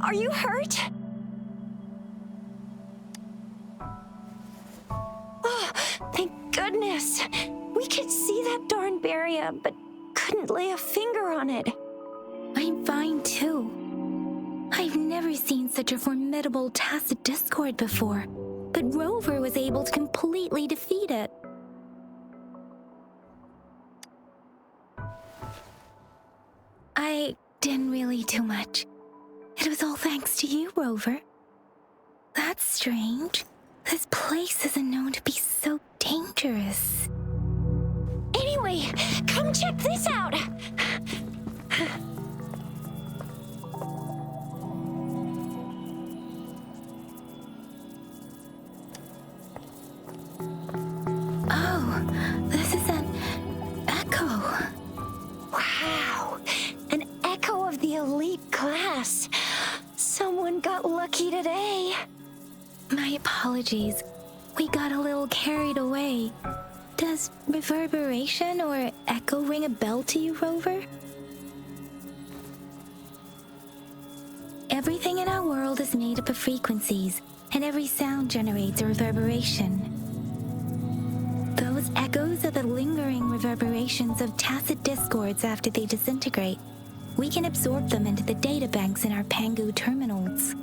Are you hurt? Oh, thank goodness. We could see that darn barrier, but couldn't lay a finger on it. I'm fine too. I've never seen such a formidable tacit discord before, but Rover was able to completely defeat it. I didn't really do much. It was all thanks to you, Rover. That's strange. This place isn't known to be so dangerous. Anyway, come check this out. Oh, this is an echo. Wow, an echo of the elite class. Someone got lucky today. My apologies. We got a little carried away. Does reverberation or echo ring a bell to you, Rover? Everything in our world is made up of frequencies, and every sound generates a reverberation. Those echoes are the lingering reverberations of tacit discords after they disintegrate. We can absorb them into the databanks in our Pangu terminals.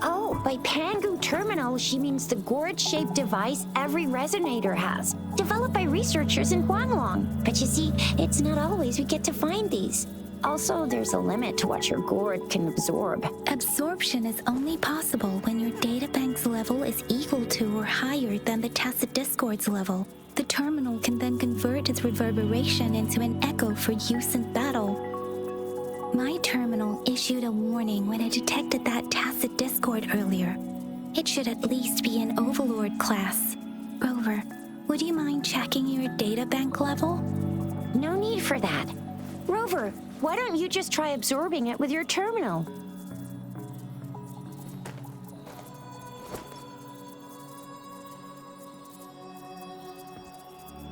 Oh, by Pangu terminal, she means the gourd-shaped device every resonator has, developed by researchers in Huanglong. But you see, it's not always we get to find these. Also, there's a limit to what your gourd can absorb. Absorption is only possible when your databank's level is equal to or higher than the tacit discord's level. The terminal can then convert its reverberation into an echo for use in battle. My terminal issued a warning when it detected that tacit discord earlier. It should at least be an Overlord class. Rover, would you mind checking your databank level? No need for that. Rover, why don't you just try absorbing it with your terminal?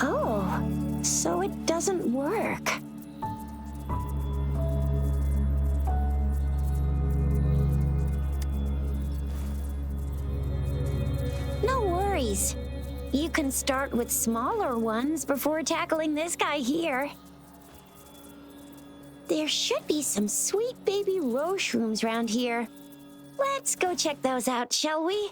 Oh, so it doesn't work. No worries. You can start with smaller ones before tackling this guy here. There should be some sweet baby roche rooms around here. Let's go check those out, shall we?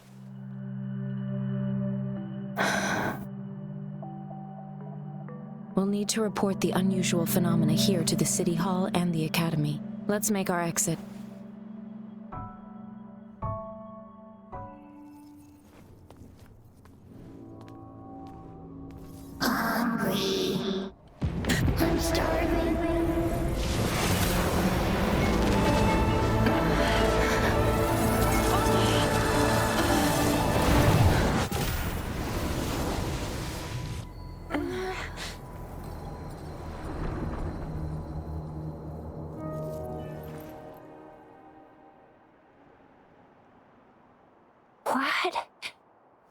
We'll need to report the unusual phenomena here to the City Hall and the Academy. Let's make our exit. Hungry. I'm starving.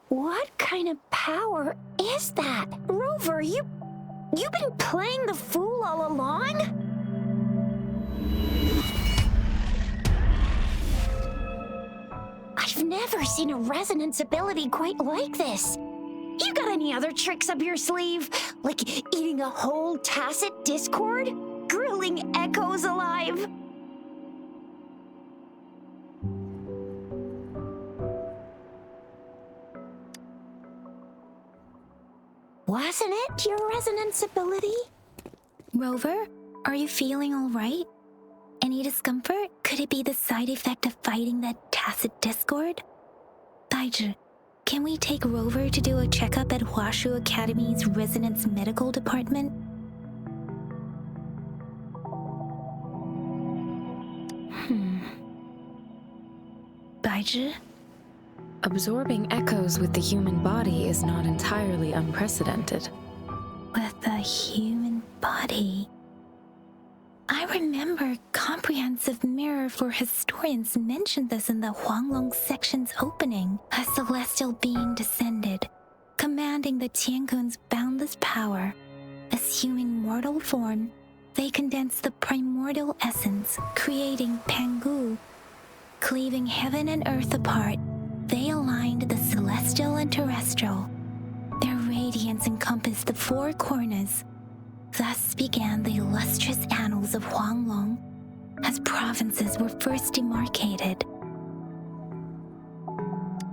What kind of power is that? Rover, you've been playing the fool all along? I've never seen a resonance ability quite like this. You got any other tricks up your sleeve? Like eating a whole tacit discord? Grilling echoes alive? Wasn't it your resonance ability? Rover, are you feeling all right? Any discomfort? Could it be the side effect of fighting that tacit discord? Daiju, can we take Rover to do a checkup at Huashu Academy's Resonance Medical Department? Daiju? Absorbing echoes with the human body is not entirely unprecedented. With the human body. I remember Comprehensive Mirror for Historians mentioned this in the Huanglong section's opening. A celestial being descended, commanding the Tiankun's boundless power. Assuming mortal form, they condensed the primordial essence, creating Pangu. Cleaving heaven and earth apart, they aligned the celestial and terrestrial. Their radiance encompassed the four corners. Thus began the illustrious annals of Huanglong, as provinces were first demarcated.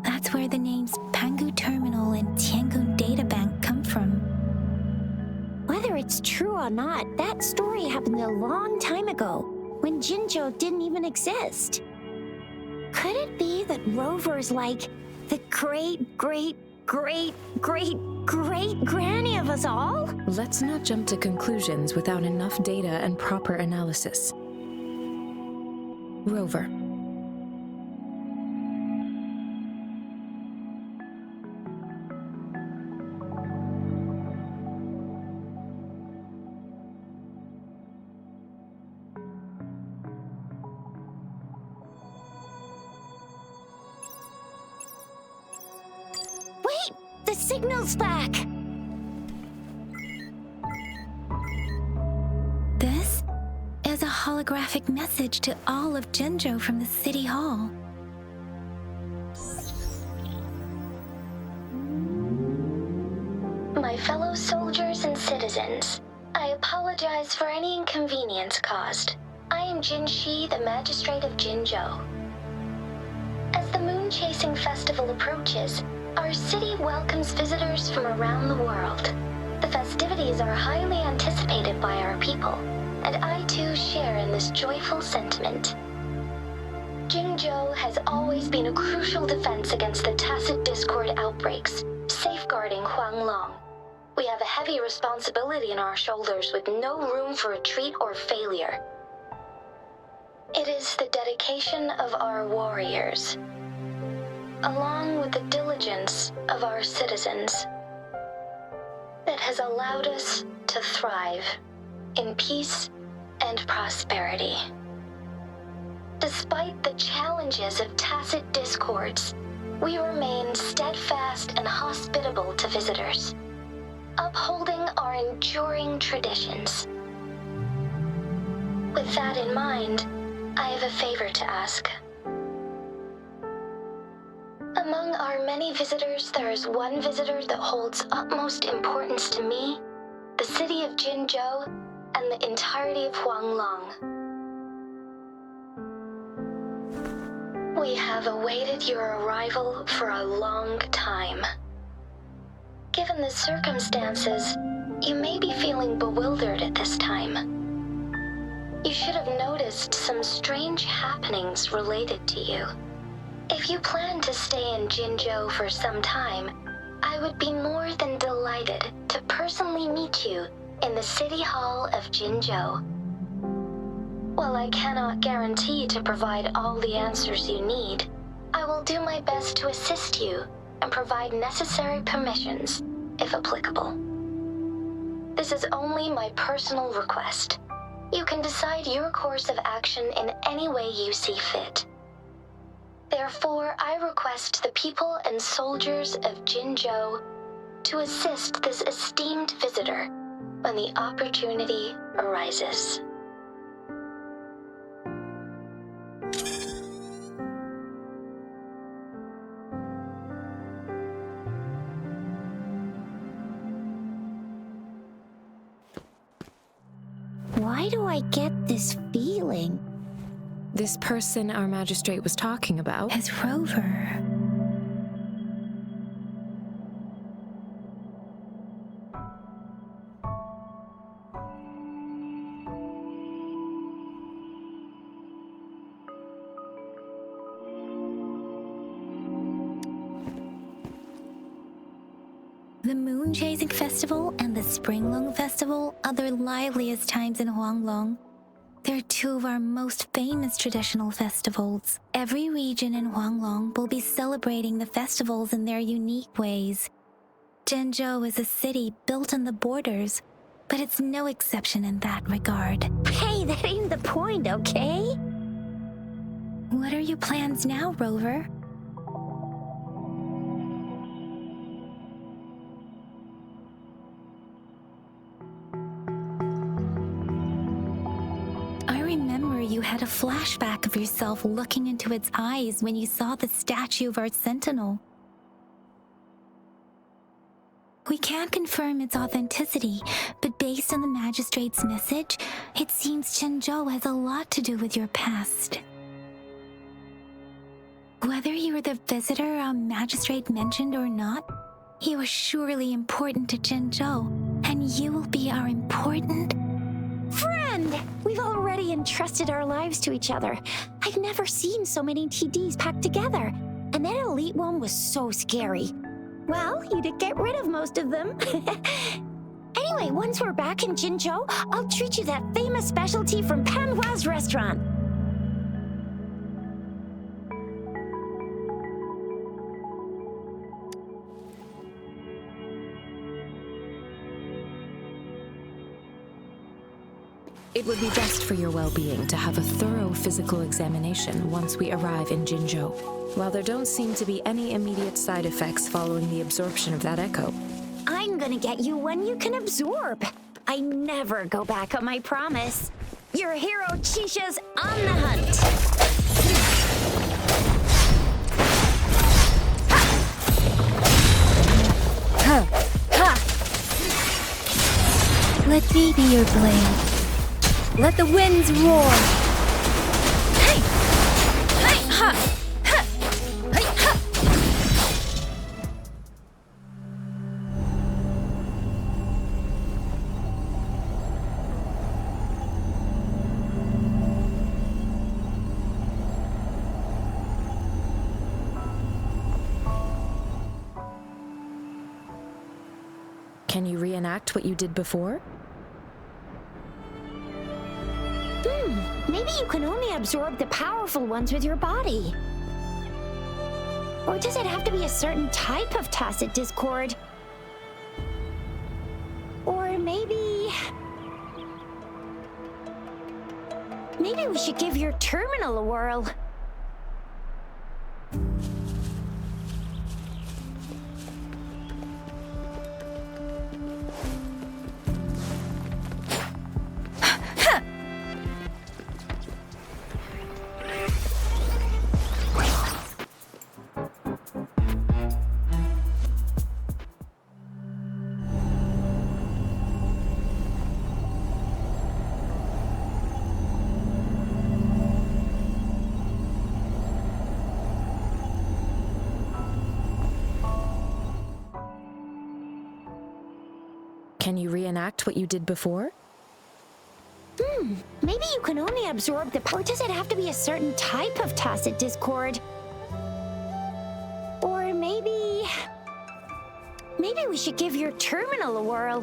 That's where the names Pangu Terminal and Tiangun Databank come from. Whether it's true or not, that story happened a long time ago, when Jinzhou didn't even exist. Could it be that Rover's like the great-great-great-great-great-granny of us all? Let's not jump to conclusions without enough data and proper analysis. Rover. Wait! The signal's back! This is a holographic message to all of Jinzhou from the City Hall. My fellow soldiers and citizens, I apologize for any inconvenience caused. I am Jin Shi, the Magistrate of Jinzhou. As the Moon Chasing Festival approaches, our city welcomes visitors from around the world. The festivities are highly anticipated by our people, and I too share in this joyful sentiment. Jinzhou has always been a crucial defense against the tacit discord outbreaks, safeguarding Huanglong. We have a heavy responsibility on our shoulders with no room for retreat or failure. It is the dedication of our warriors, along with the diligence of our citizens, that has allowed us to thrive in peace and prosperity. Despite the challenges of tacit discords, we remain steadfast and hospitable to visitors, upholding our enduring traditions. With that in mind, I have a favor to ask. Among our many visitors, there is one visitor that holds utmost importance to me, the city of Jinzhou, and the entirety of Huanglong. We have awaited your arrival for a long time. Given the circumstances, you may be feeling bewildered at this time. You should have noticed some strange happenings related to you. If you plan to stay in Jinzhou for some time, I would be more than delighted to personally meet you in the City Hall of Jinzhou. While I cannot guarantee to provide all the answers you need, I will do my best to assist you and provide necessary permissions, if applicable. This is only my personal request. You can decide your course of action in any way you see fit. Therefore, I request the people and soldiers of Jinzhou to assist this esteemed visitor when the opportunity arises. Why do I get this feeling? This person our magistrate was talking about. As Rover. The Moon Chasing Festival and the Springlong Festival are the liveliest times in Huanglong. They're two of our most famous traditional festivals. Every region in Huanglong will be celebrating the festivals in their unique ways. Jinzhou is a city built on the borders, but it's no exception in that regard. Hey, that ain't the point, okay? What are your plans now, Rover? I remember summer you had a flashback of yourself looking into its eyes when you saw the statue of our sentinel. We can't confirm its authenticity, but based on the magistrate's message, it seems Zhenzhou has a lot to do with your past. Whether you were the visitor our magistrate mentioned or not, you are surely important to Zhenzhou, and you will be our important Friend! We've already entrusted our lives to each other. I've never seen so many TDs packed together. And that elite one was so scary. Well, you did get rid of most of them. Anyway, once we're back in Jinzhou, I'll treat you that famous specialty from Panhua's restaurant. It would be best for your well-being to have a thorough physical examination once we arrive in Jinzhou. While there don't seem to be any immediate side effects following the absorption of that echo. I'm gonna get you one you can absorb. I never go back on my promise. Your hero Chisha's on the hunt. Let me be your blade. Let the winds roar. Hey! Hey! Ha! Ha! Hey! Ha! Can you reenact what you did before? Maybe you can only absorb the powerful ones with your body. Or does it have to be a certain type of tacit discord? Or maybe we should give your terminal a whirl. Can you reenact what you did before? Maybe you can only absorb the power. Or does it have to be a certain type of tacit discord? Or maybe we should give your terminal a whirl.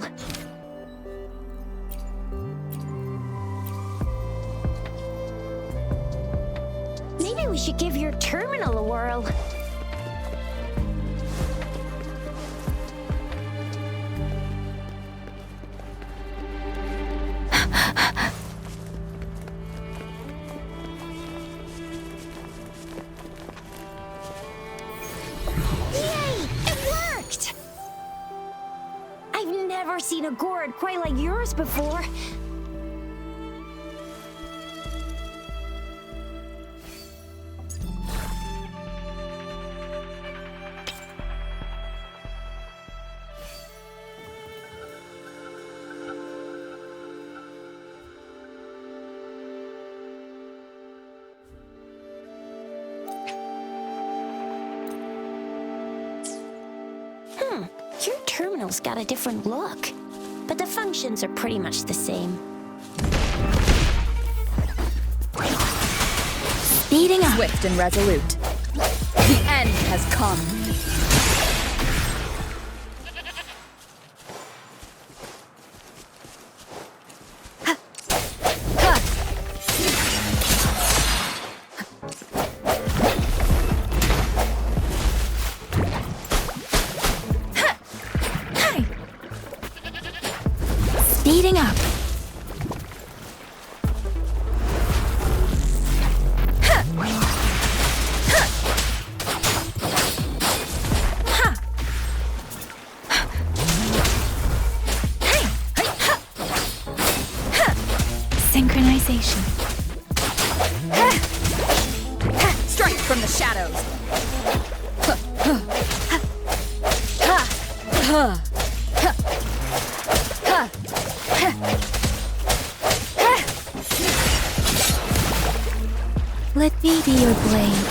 Maybe we should give your terminal a whirl. Seen a gourd quite like yours before. Your terminal's got a different look, but the functions are pretty much the same. Speeding up. Swift and resolute. The end has come. Speeding up. Synchronization. Let me be your blade.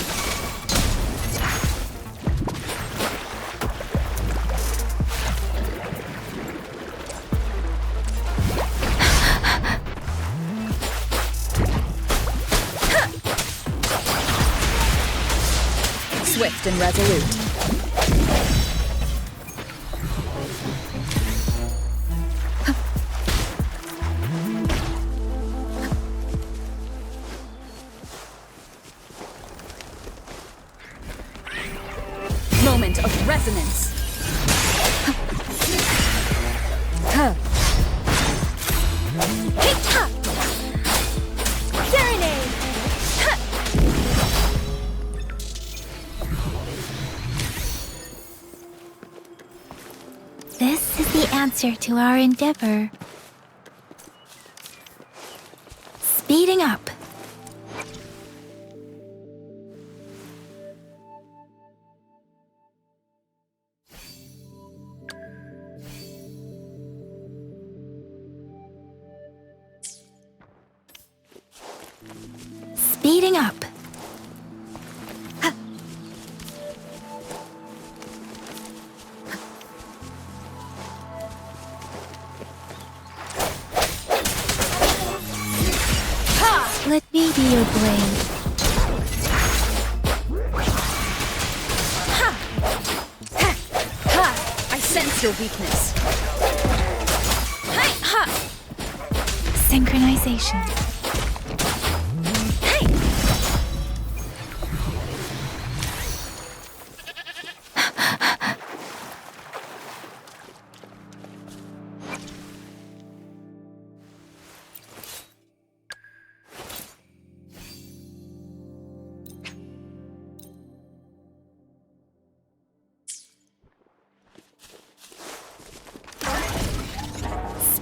Swift and resolute. Moment of resonance. Serenade! This is the answer to our endeavor. Speeding up. Speeding up. Let me be your blade. I sense your weakness. Synchronization.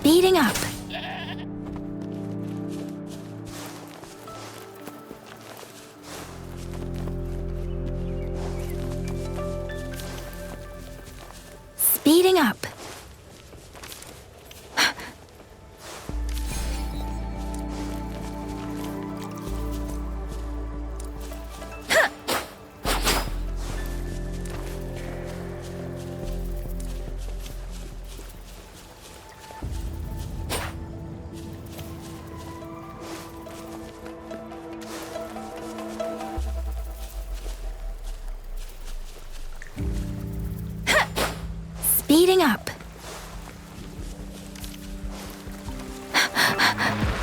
Speeding up. Speeding up. Speeding up.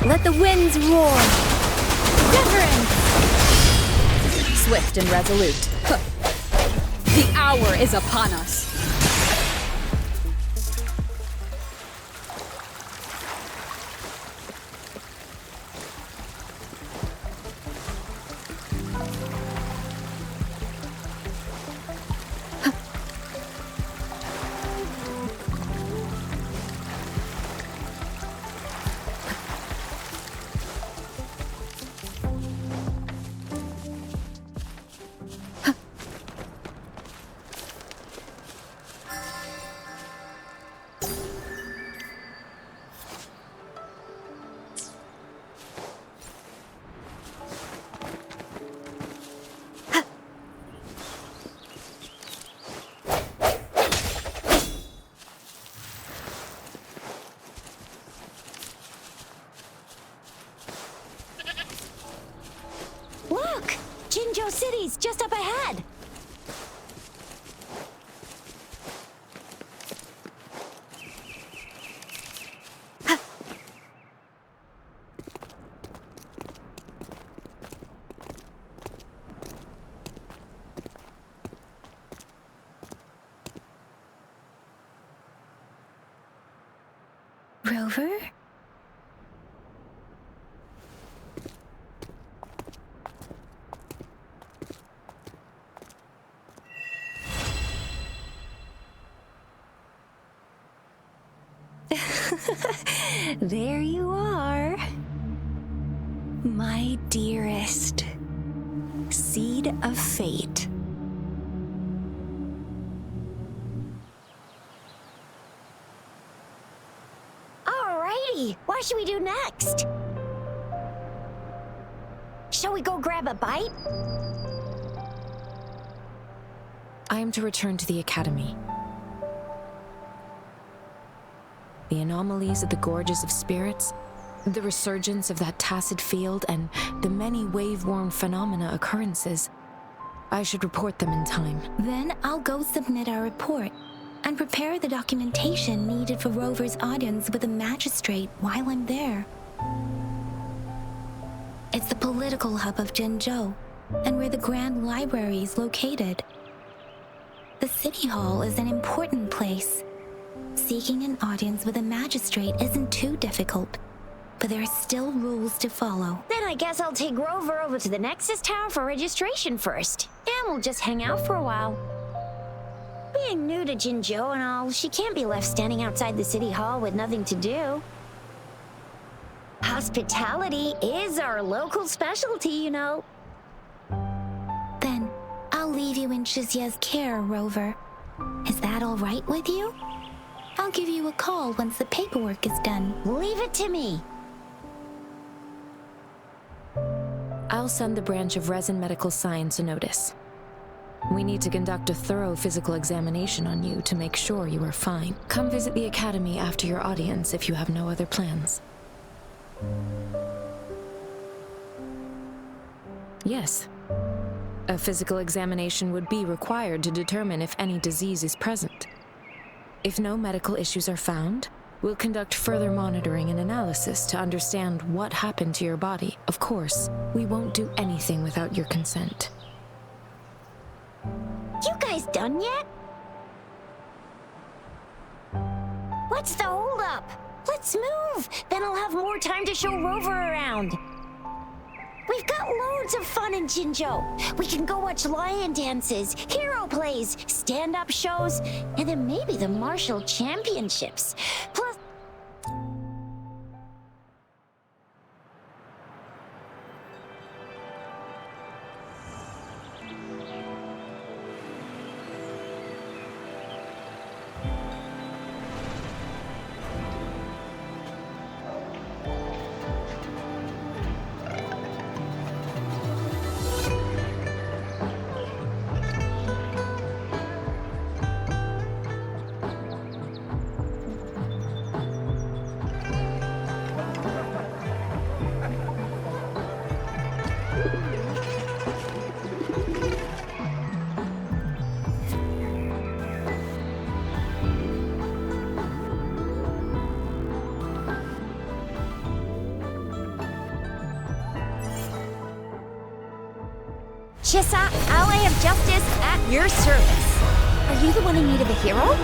Let the winds roar. Wuthering! Swift and resolute. The hour is upon us. Look! Jinzhou City's just up ahead! Rover? There you are. My dearest. Seed of fate. hungry. What should we do next? Shall we go grab a bite? I am to return to the Academy. The anomalies of the Gorges of Spirits, the resurgence of that tacit field, and the many wave-worn phenomena occurrences. I should report them in time. Then I'll go submit our report and prepare the documentation needed for Rover's audience with a magistrate while I'm there. It's the political hub of Jinzhou, and where the Grand Library is located. The City Hall is an important place. Seeking an audience with a magistrate isn't too difficult, but there are still rules to follow. Then I guess I'll take Rover over to the Nexus Tower for registration first, and we'll just hang out for a while. Being new to Jinzhou and all, she can't be left standing outside the City Hall with nothing to do. Hospitality is our local specialty, you know. Then I'll leave you in Shizye's care, Rover. Is that all right with you? I'll give you a call once the paperwork is done. Leave it to me. I'll send the branch of Resin Medical Science a notice. We need to conduct a thorough physical examination on you to make sure you are fine. Come visit the Academy after your audience if you have no other plans. Yes. A physical examination would be required to determine if any disease is present. If no medical issues are found, we'll conduct further monitoring and analysis to understand what happened to your body. Of course, we won't do anything without your consent. You guys done yet? What's the holdup? Let's move! Then I'll have more time to show Rover around. We've got loads of fun in Jinzhou. We can go watch lion dances, hero plays, stand-up shows, and then maybe the martial championships. Plus... Chissa, ally of justice at your service. Are you the one in need of a hero?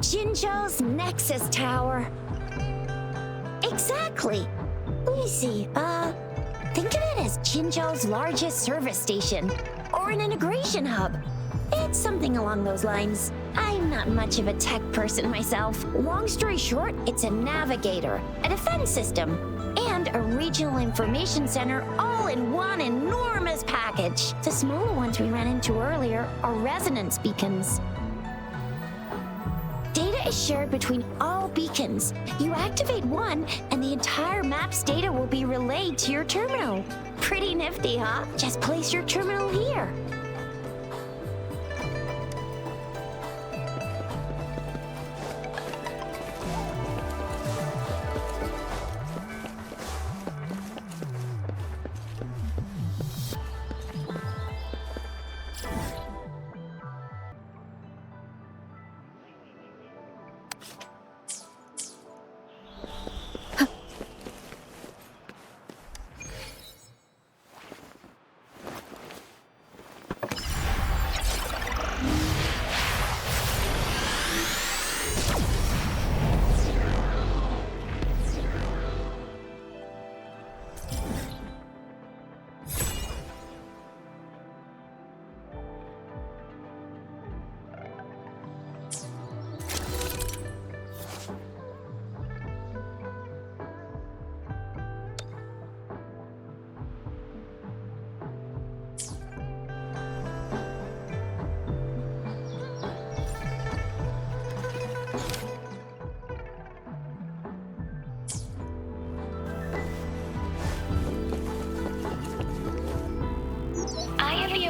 Jinzhou's Nexus Tower. Exactly. Let me see. Think of it as Jinzhou's largest service station, or an integration hub. It's something along those lines. I'm not much of a tech person myself. Long story short, it's a navigator, a defense system, and a regional information center all in one enormous package. The smaller ones we ran into earlier are resonance beacons. Data is shared between all beacons. You activate one, and the entire map's data will be relayed to your terminal. Pretty nifty, huh? Just place your terminal here.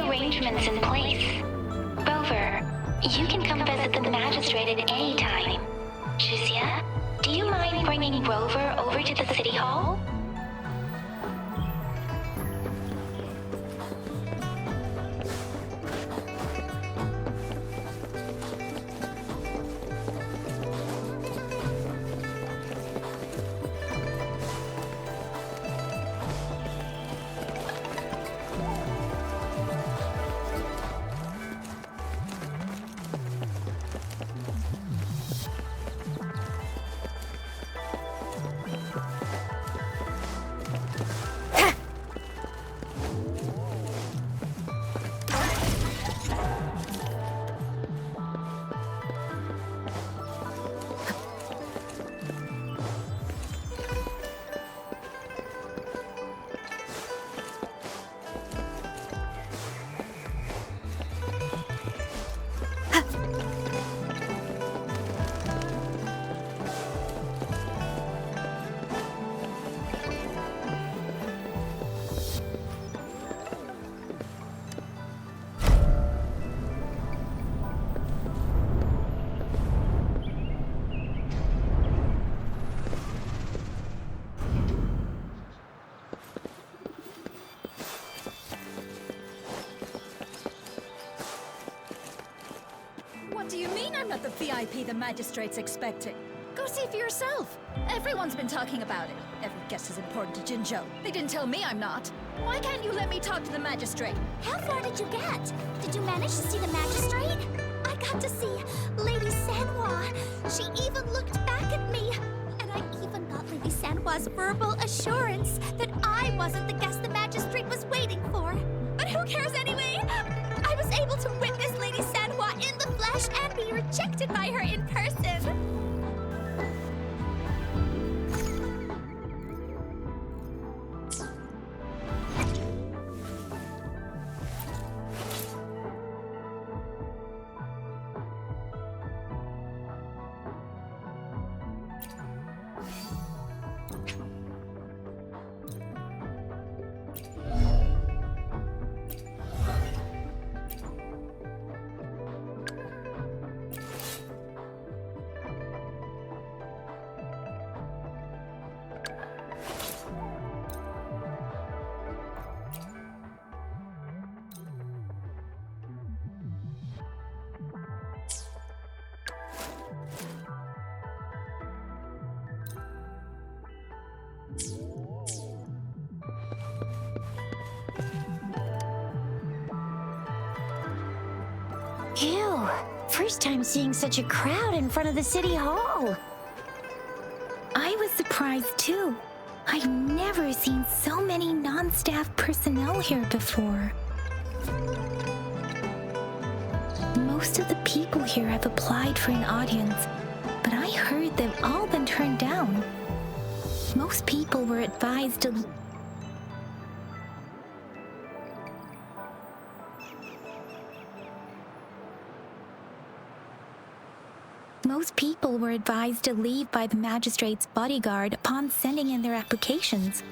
Arrangements in place. Rover, you can come visit the magistrate at any time. Juzia, do you mind bringing Rover over to the city hall? What do you mean I'm not the VIP the magistrate's expecting? Go see for yourself. Everyone's been talking about it. Every guest is important to Jinzhou. They didn't tell me I'm not. Why can't you let me talk to the magistrate? How far did you get? Did you manage to see the magistrate? I got to see Lady Sanhua. She even looked back at me. And I even got Lady Sanhua's verbal assurance that I wasn't the guest the magistrate was waiting for. But who cares anyway? I was able to witness Lady Sanhua in the flesh and be rejected by her in person. Ew, First time seeing such a crowd in front of the city hall. I was surprised too. I've never seen so many non-staff personnel here before. Most of the people here have applied for an audience, but I heard they've all been turned down. Most people were advised to... Most people were advised to leave by the magistrate's bodyguard upon sending in their applications.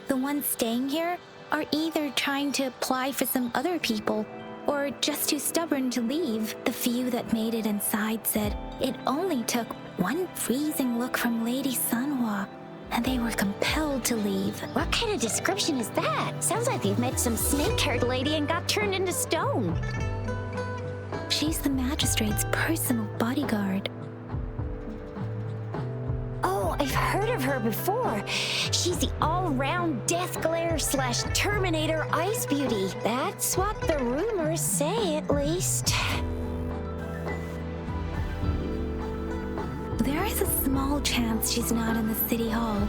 The ones staying here are either trying to apply for some other people or just too stubborn to leave. The few that made it inside said it only took one freezing look from Lady Sanhua and they were compelled to leave. What kind of description is that? Sounds like they've met some snake-haired lady and got turned into stone. She's the magistrate's personal bodyguard. Oh, I've heard of her before. She's the all-round Death Glare / Terminator Ice Beauty. That's what the rumors say, at least. There is a small chance she's not in the city hall,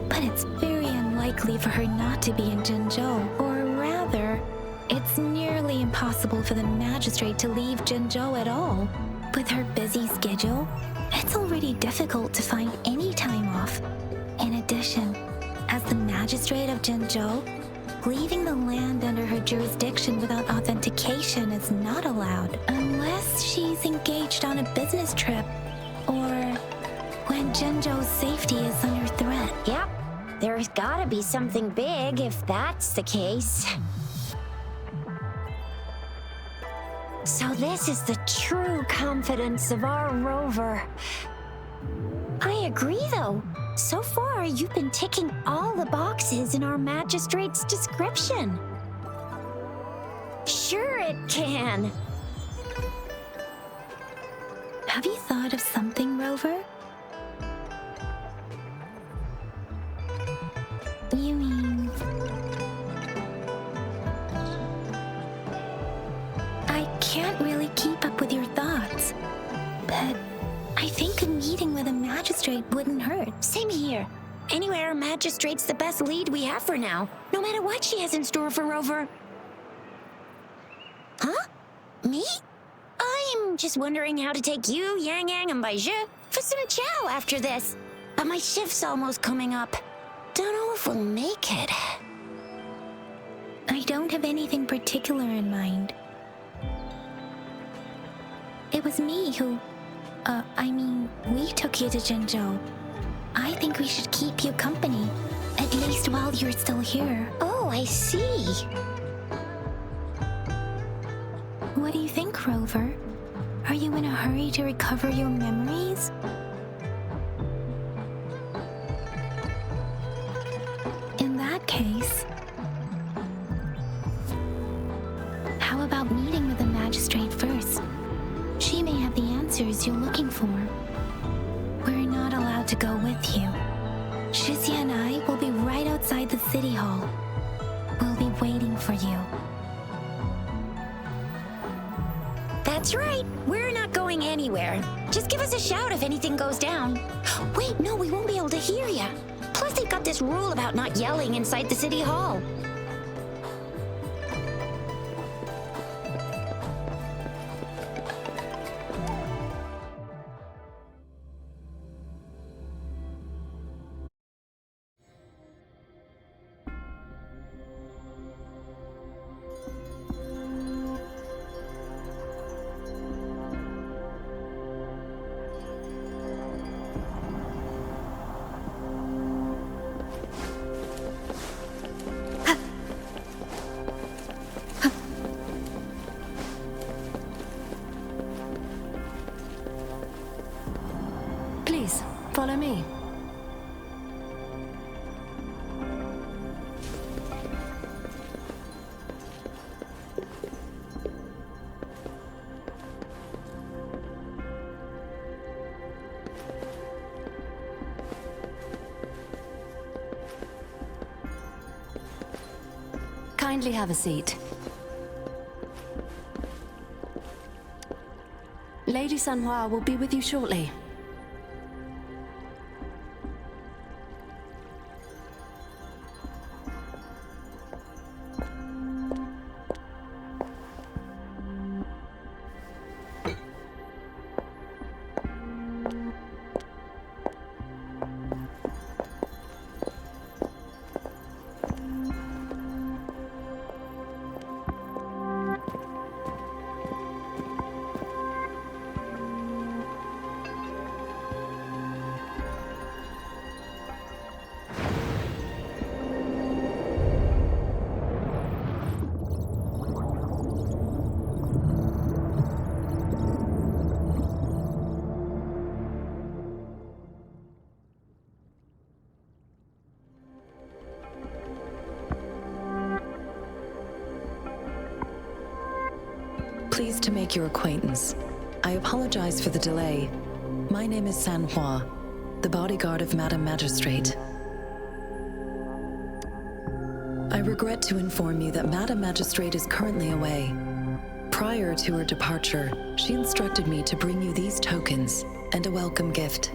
but it's very unlikely for her not to be in Jinzhou. Or rather, it's nearly impossible for the magistrate to leave Jinzhou at all. With her busy schedule, it's already difficult to find any time off. In addition, as the magistrate of Jinzhou, leaving the land under her jurisdiction without authentication is not allowed, unless she's engaged on a business trip, or when Jinzhou's safety is under threat. Yep, there's gotta be something big if that's the case. So this is the true confidence of our rover. I agree, though. So far, you've been ticking all the boxes in our magistrate's description. Sure it can. Have you thought of something, Rover? You mean... I can't really keep up with your thoughts, but I think a meeting with a magistrate wouldn't hurt. Same here. Anyway, our magistrate's the best lead we have for now, no matter what she has in store for Rover. Huh? Me? I'm just wondering how to take you, Yang Yang, and Baizhi for some chow after this. But my shift's almost coming up. Don't know if we'll make it. I don't have anything particular in mind. It was me who... we took you to Jinzhou. I think we should keep you company, at least while you're still here. Oh, I see. What do you think, Rover? Are you in a hurry to recover your memories? In that case, how about meeting with the magistrate first? She may have the answers you're looking for. We're not allowed to go with you. Shizia and I will be right outside the city hall. We'll be waiting for you. That's right. We're not going anywhere. Just give us a shout if anything goes down. Wait, no, we won't be able to hear you. Plus, they've got this rule about not yelling inside the city hall. Please, follow me. Kindly have a seat. Lady Sanhua will be with you shortly. Pleased to make your acquaintance. I apologize for the delay. My name is Sanhua, the bodyguard of Madame Magistrate. I regret to inform you that Madame Magistrate is currently away. Prior to her departure, she instructed me to bring you these tokens and a welcome gift.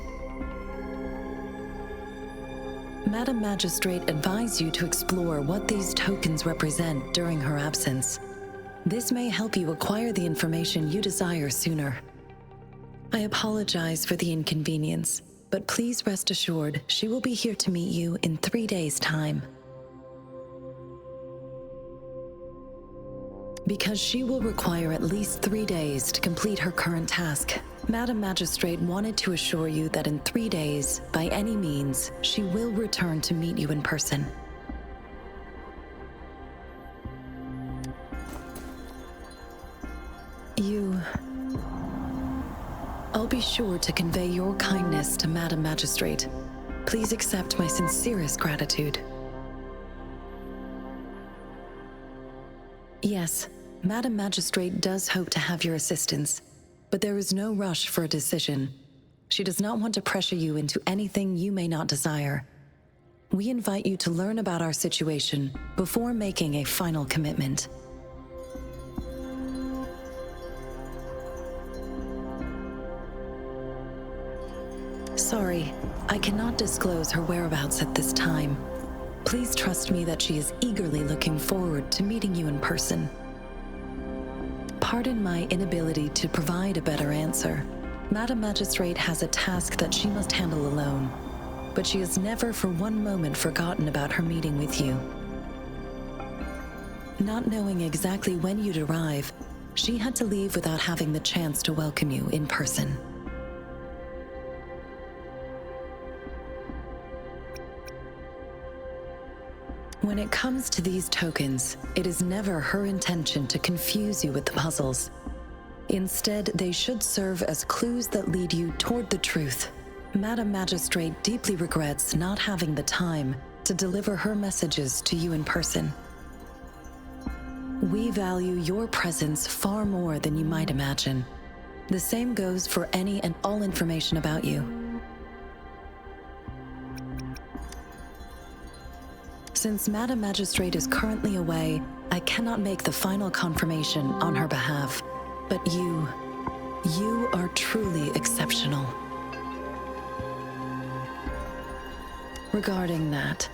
Madame Magistrate advised you to explore what these tokens represent during her absence. This may help you acquire the information you desire sooner. I apologize for the inconvenience, but please rest assured she will be here to meet you in 3 days' time. Because she will require at least 3 days to complete her current task, Madame Magistrate wanted to assure you that in 3 days, by any means, she will return to meet you in person. I'll be sure to convey your kindness to Madame Magistrate. Please accept my sincerest gratitude. Yes, Madame Magistrate does hope to have your assistance, but there is no rush for a decision. She does not want to pressure you into anything you may not desire. We invite you to learn about our situation before making a final commitment. Sorry, I cannot disclose her whereabouts at this time. Please trust me that she is eagerly looking forward to meeting you in person. Pardon my inability to provide a better answer. Madame Magistrate has a task that she must handle alone, but she has never for one moment forgotten about her meeting with you. Not knowing exactly when you'd arrive, she had to leave without having the chance to welcome you in person. When it comes to these tokens, it is never her intention to confuse you with the puzzles. Instead, they should serve as clues that lead you toward the truth. Madame Magistrate deeply regrets not having the time to deliver her messages to you in person. We value your presence far more than you might imagine. The same goes for any and all information about you. Since Madame Magistrate is currently away, I cannot make the final confirmation on her behalf. But you are truly exceptional. Regarding that,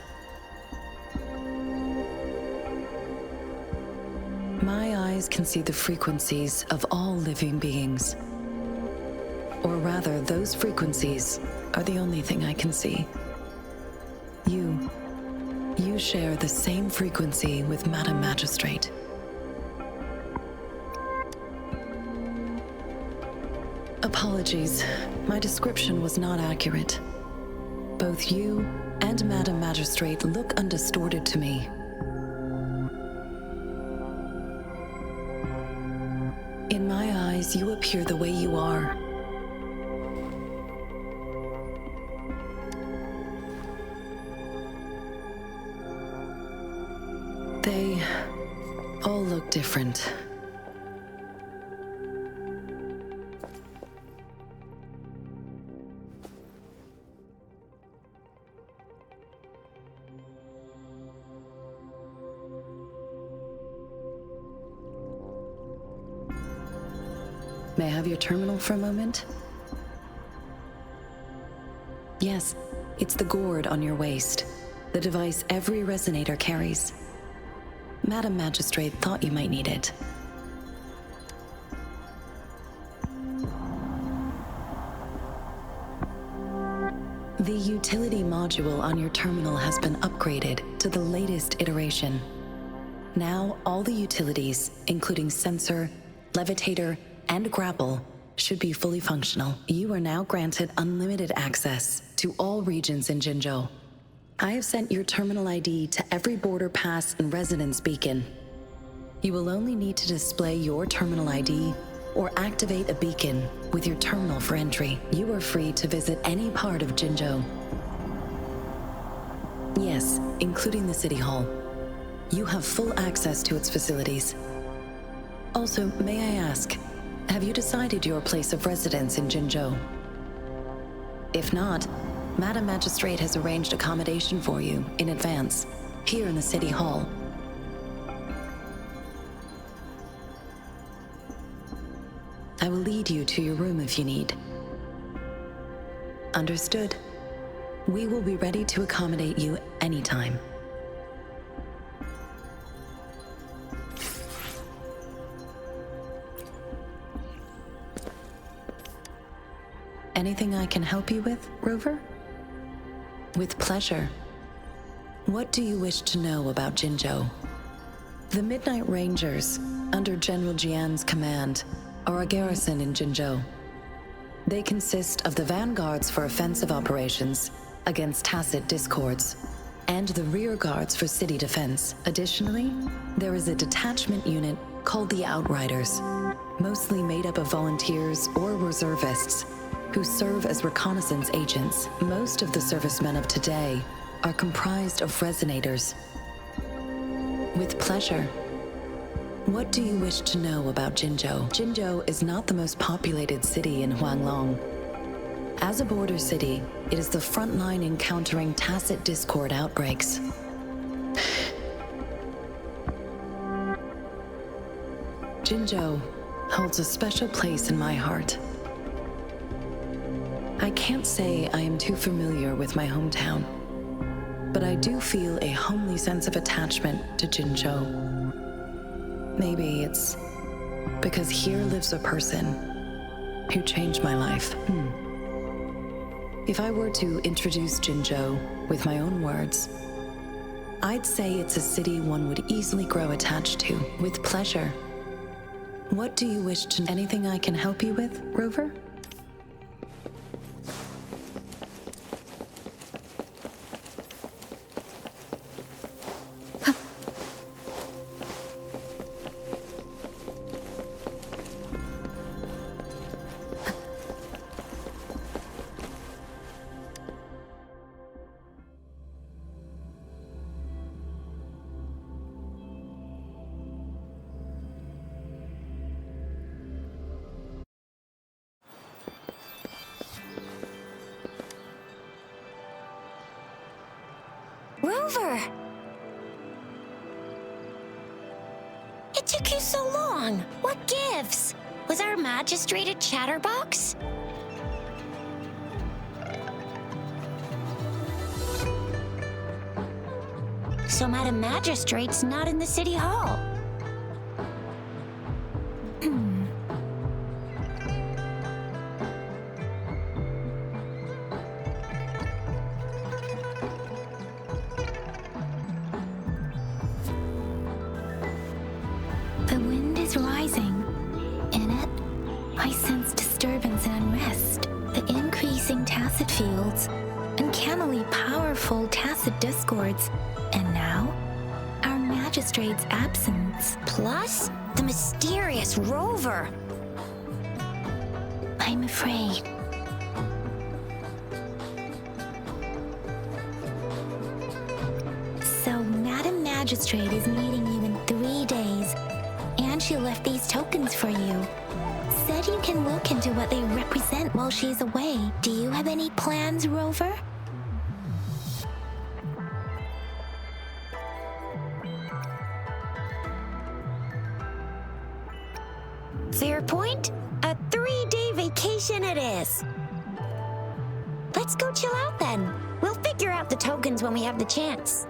my eyes can see the frequencies of all living beings. Or rather, those frequencies are the only thing I can see. You share the same frequency with Madame Magistrate. Apologies, my description was not accurate. Both you and Madame Magistrate look undistorted to me. In my eyes, you appear the way you are. They all look different. May I have your terminal for a moment? Yes, it's the gourd on your waist, the device every resonator carries. Madam Magistrate thought you might need it. The utility module on your terminal has been upgraded to the latest iteration. Now, all the utilities, including sensor, levitator, and grapple, should be fully functional. You are now granted unlimited access to all regions in Jinzhou. I have sent your terminal ID to every border pass and residence beacon. You will only need to display your terminal ID or activate a beacon with your terminal for entry. You are free to visit any part of Jinzhou. Yes, including the City Hall. You have full access to its facilities. Also, may I ask, have you decided your place of residence in Jinzhou? If not, Madam Magistrate has arranged accommodation for you in advance, here in the City Hall. I will lead you to your room if you need. Understood. We will be ready to accommodate you anytime. Anything I can help you with, Rover? With pleasure. What do you wish to know about Jinzhou? The Midnight Rangers, under General Jian's command, are a garrison in Jinzhou. They consist of the vanguards for offensive operations against tacit discords, and the rear guards for city defense. Additionally, there is a detachment unit called the Outriders, mostly made up of volunteers or reservists who serve as reconnaissance agents. Most of the servicemen of today are comprised of resonators. With pleasure. What do you wish to know about Jinzhou? Jinzhou is not the most populated city in Huanglong. As a border city, it is the front line in countering tacit discord outbreaks. Jinzhou holds a special place in my heart. I can't say I am too familiar with my hometown, but I do feel a homely sense of attachment to Jinzhou. Maybe it's because here lives a person who changed my life. If I were to introduce Jinzhou with my own words, I'd say it's a city one would easily grow attached to, with pleasure. What do you wish to... Anything I can help you with, Rover? Rover! It took you so long. What gives? Was our magistrate a chatterbox? So Madam Magistrate's not in the City Hall. The wind is rising. In it, I sense disturbance and unrest. The increasing tacit fields, uncannily powerful tacit discords, and now, our magistrate's absence. Plus, the mysterious Rover. I'm afraid. So, Madam Magistrate is meeting you in 3 days, and she left these tokens for you. Said you can look into what they represent while she's away. Do you have any plans, Rover? Fair point. A 3-day vacation it is. Let's go chill out then. We'll figure out the tokens when we have the chance.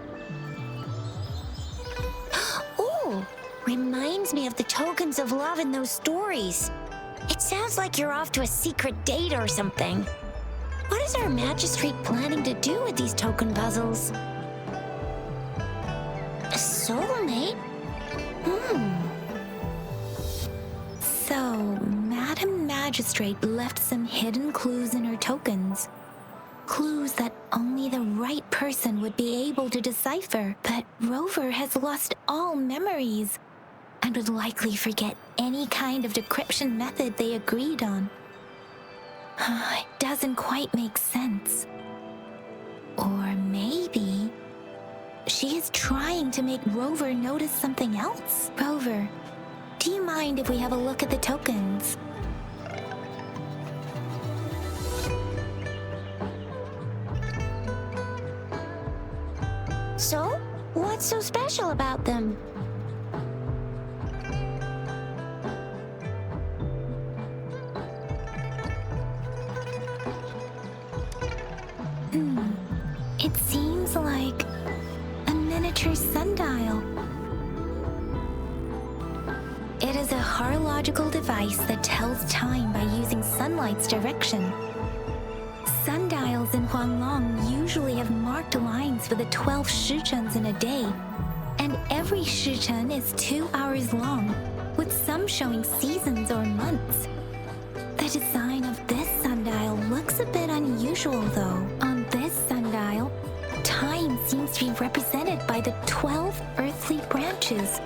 Ooh, reminds me of the tokens of love in those stories. It sounds like you're off to a secret date or something. What is our magistrate planning to do with these token puzzles? A soulmate? So, Madam Magistrate left some hidden clues in her tokens. Clues that only the right person would be able to decipher. But Rover has lost all memories and would likely forget any kind of decryption method they agreed on. It doesn't quite make sense. Or maybe she is trying to make Rover notice something else. Rover, do you mind if we have a look at the tokens? So, what's so special about them? It seems like a miniature sundial. It is a horological device that tells time by using sunlight's direction. Sundials in Huanglong usually have marked lines for the 12 shichens in a day, and every shichen is 2 hours long, with some showing seasons or months. The design of this sundial looks a bit unusual, though. On this sundial, time seems to be represented by the 12 earthly branches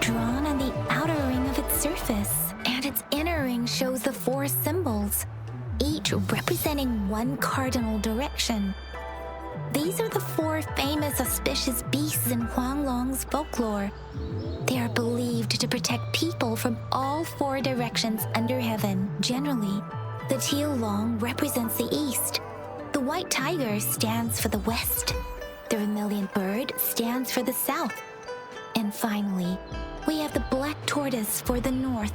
drawn on the outer ring of its surface, and its inner ring shows the 4 symbols, each representing one cardinal direction. These are the 4 famous auspicious beasts in Huanglong's folklore. They are believed to protect people from all 4 directions under heaven. Generally, the teal long represents the east, the white tiger stands for the west, the vermilion bird stands for the south, and finally, we have the black tortoise for the north.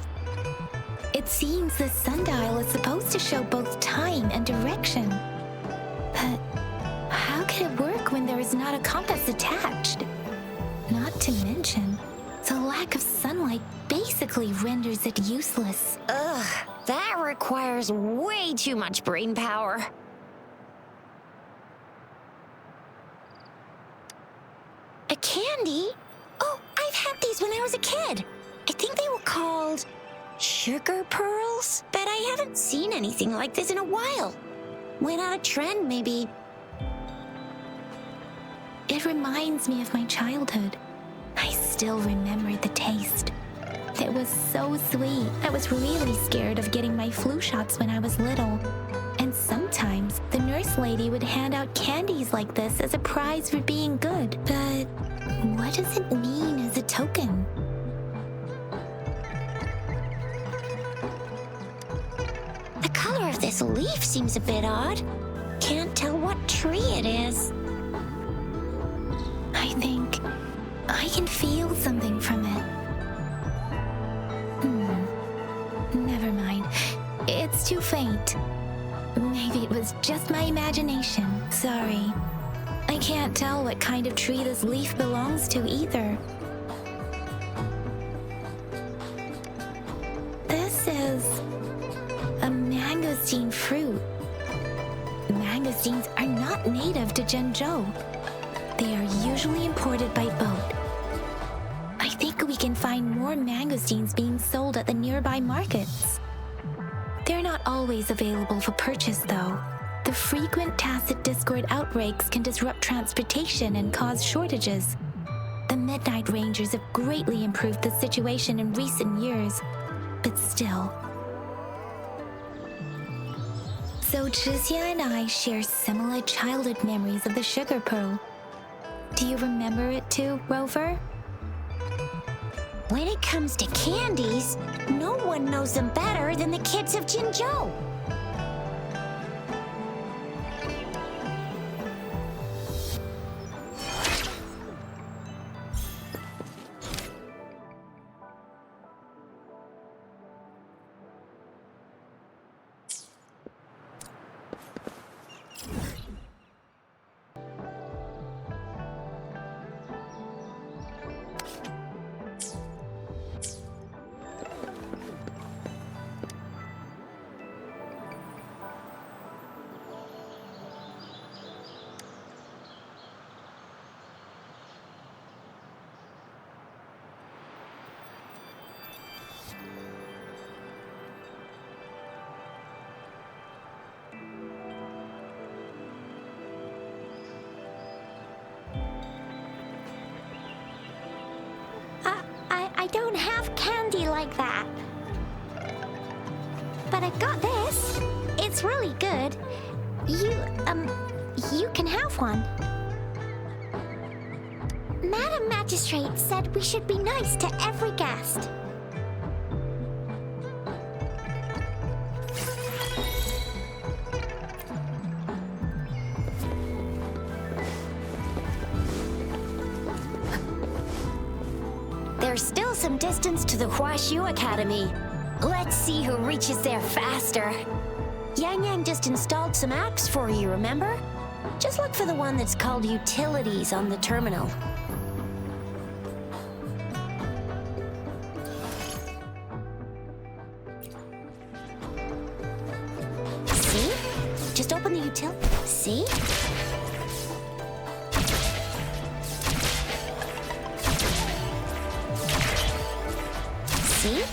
It seems this sundial is supposed to show both time and direction. But how can it work when there is not a compass attached? Not to mention, the lack of sunlight basically renders it useless. Ugh, that requires way too much brain power. A candy? Oh, I've had these when I was a kid. I think they were called sugar pearls, but I haven't seen anything like this in a while. Went out of trend, maybe. It reminds me of my childhood. I still remember the taste. It was so sweet. I was really scared of getting my flu shots when I was little. And sometimes the nurse lady would hand out candies like this as a prize for being good. But what does it mean as a token? The color of this leaf seems a bit odd. Can't tell what tree it is. I think I can feel something from it. Never mind. It's too faint. Maybe it was just my imagination. Sorry. I can't tell what kind of tree this leaf belongs to either. This is a mangosteen fruit. Mangosteens are not native to Zhengzhou. They are usually imported by boat. I think we can find more mangosteens being sold at the nearby markets. They're not always available for purchase, though. The frequent tacit discord outbreaks can disrupt transportation and cause shortages. The Midnight Rangers have greatly improved the situation in recent years, but still. So Zhixia and I share similar childhood memories of the sugar pearl. Do you remember it too, Rover? When it comes to candies, no one knows them better than the kids of Jinzhou. I don't have candy like that. But I've got this. It's really good. You can have one. Madam Magistrate said we should be nice to every guest. There's still some distance to the Huashu Academy. Let's see who reaches there faster. Yang Yang just installed some apps for you, remember? Just look for the one that's called Utilities on the terminal. See? Just open the util... See? See?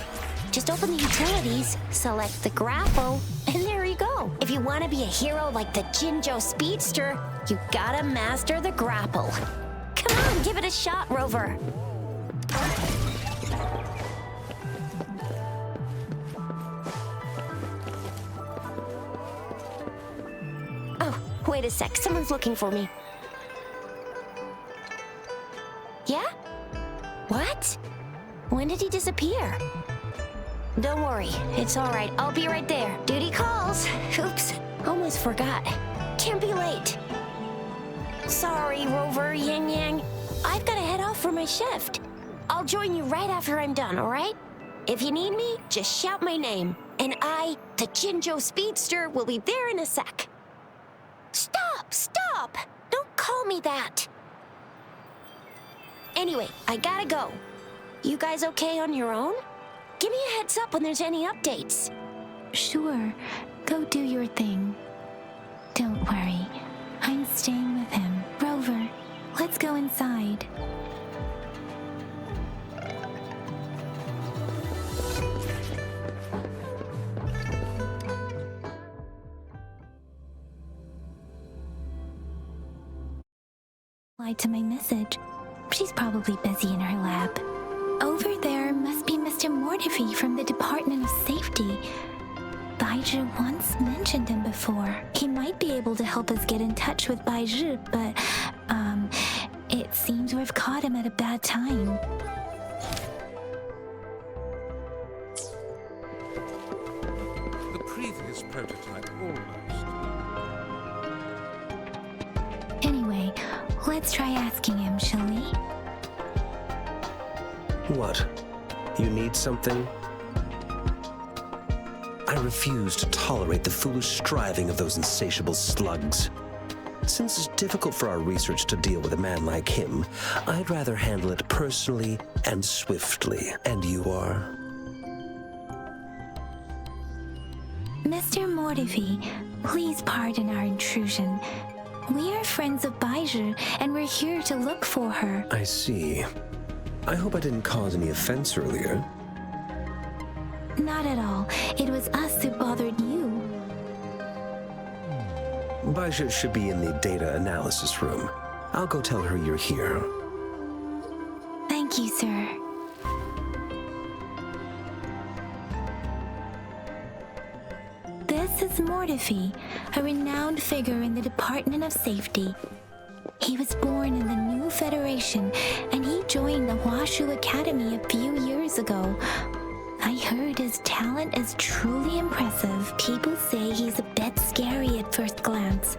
Just open the utilities, select the grapple, and there you go. If you want to be a hero like the Jinzhou Speedster, you gotta master the grapple. Come on, give it a shot, Rover. Oh, wait a sec. Someone's looking for me. Yeah? What? When did he disappear? Don't worry, it's all right. I'll be right there. Duty calls. Oops, almost forgot. Can't be late. Sorry, Rover, Yang Yang. I've got to head off for my shift. I'll join you right after I'm done, all right? If you need me, just shout my name. And I, the Jinzhou Speedster, will be there in a sec. Stop! Don't call me that. Anyway, I gotta go. You guys okay on your own? Give me a heads up when there's any updates. Sure, go do your thing. Don't worry, I'm staying with him. Rover, let's go inside. Replied to my message. She's probably busy in her lab. Over there must be Mr. Mortifi from the Department of Safety. Baizhi once mentioned him before. He might be able to help us get in touch with Baizhi, but, it seems we've caught him at a bad time. The previous prototype almost. Anyway, let's try asking him, shall we? What? You need something? I refuse to tolerate the foolish striving of those insatiable slugs. Since it's difficult for our research to deal with a man like him, I'd rather handle it personally and swiftly. And you are? Mr. Mortifi, please pardon our intrusion. We are friends of Baizhi, and we're here to look for her. I see. I hope I didn't cause any offense earlier. Not at all. It was us who bothered you. Baizhi should be in the data analysis room. I'll go tell her you're here. Thank you, sir. This is Mortifi, a renowned figure in the Department of Safety. He was born in the new Federation, and he joined the Huashu Academy a few years ago. I heard his talent is truly impressive. People say he's a bit scary at first glance,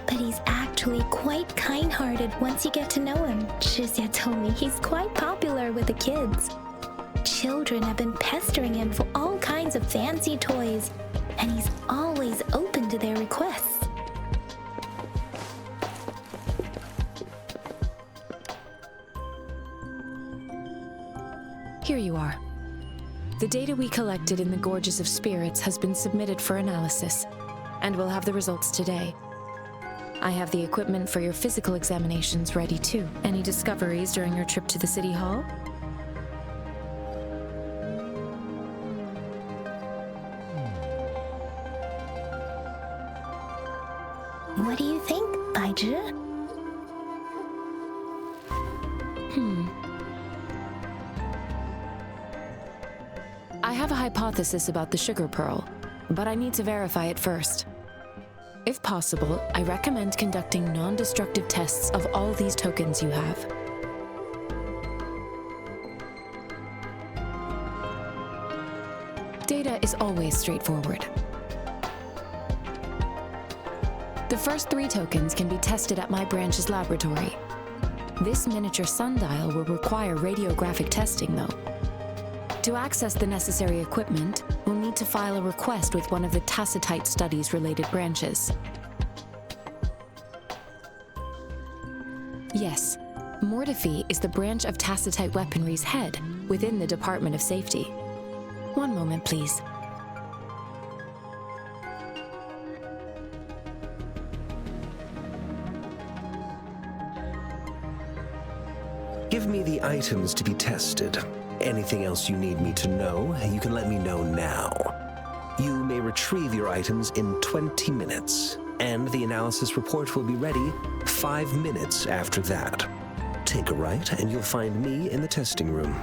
but he's actually quite kind-hearted once you get to know him. Shizia told me he's quite popular with the kids. Children have been pestering him for all kinds of fancy toys, and he's always open to to their requests. Here you are. The data we collected in the Gorges of Spirits has been submitted for analysis, and we'll have the results today. I have the equipment for your physical examinations ready too. Any discoveries during your trip to the City Hall? What do you think, Baizhi? I have a hypothesis about the sugar pearl, but I need to verify it first. If possible, I recommend conducting non-destructive tests of all these tokens you have. Data is always straightforward. The first 3 tokens can be tested at my branch's laboratory. This miniature sundial will require radiographic testing, though. To access the necessary equipment, we'll need to file a request with one of the Tacitite Studies-related branches. Yes, Mortefi is the branch of Tacitite Weaponry's head within the Department of Safety. One moment, please. Give me the items to be tested. Anything else you need me to know, you can let me know now. You may retrieve your items in 20 minutes, and the analysis report will be ready 5 minutes after that. Take a right, and you'll find me in the testing room.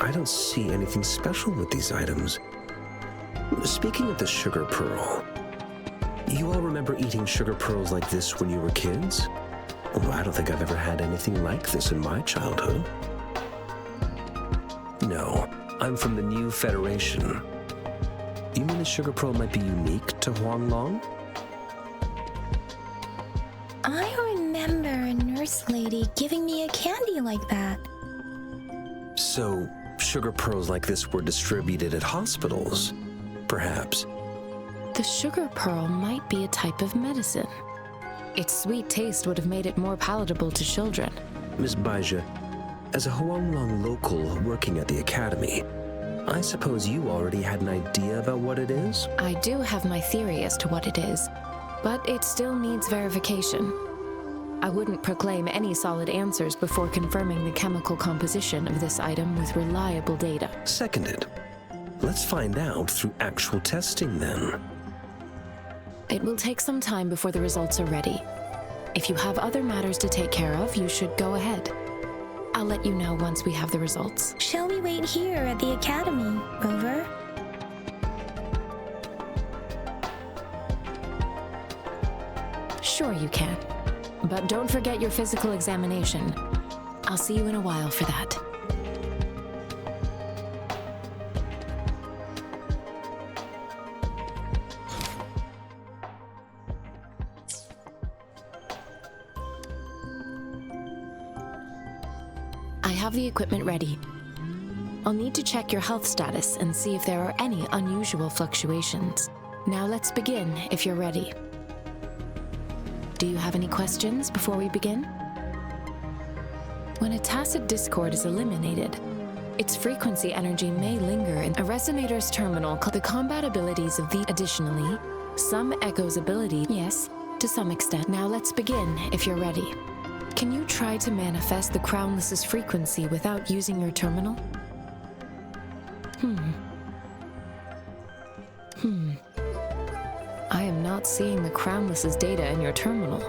I don't see anything special with these items. Speaking of the sugar pearl, you all remember eating sugar pearls like this when you were kids? Oh, I don't think I've ever had anything like this in my childhood. No, I'm from the New Federation. You mean the sugar pearl might be unique to Huanglong? I remember a nurse lady giving me a candy like that. So, sugar pearls like this were distributed at hospitals, perhaps. The sugar pearl might be a type of medicine. Its sweet taste would have made it more palatable to children. Miss Baizhi, as a Huanglong local working at the academy, I suppose you already had an idea about what it is? I do have my theory as to what it is, but it still needs verification. I wouldn't proclaim any solid answers before confirming the chemical composition of this item with reliable data. Seconded. Let's find out through actual testing then. It will take some time before the results are ready. If you have other matters to take care of, you should go ahead. I'll let you know once we have the results. Shall we wait here at the academy, Rover? Sure you can. But don't forget your physical examination. I'll see you in a while for that. I have the equipment ready. I'll need to check your health status and see if there are any unusual fluctuations. Now let's begin, if you're ready. Do you have any questions before we begin? When a tacit discord is eliminated, its frequency energy may linger in a resonator's terminal. The combat abilities of the additionally, some echoes ability, yes, to some extent. Now let's begin, if you're ready. Can you try to manifest the Crownless's frequency without using your terminal? I am not seeing the Crownless's data in your terminal.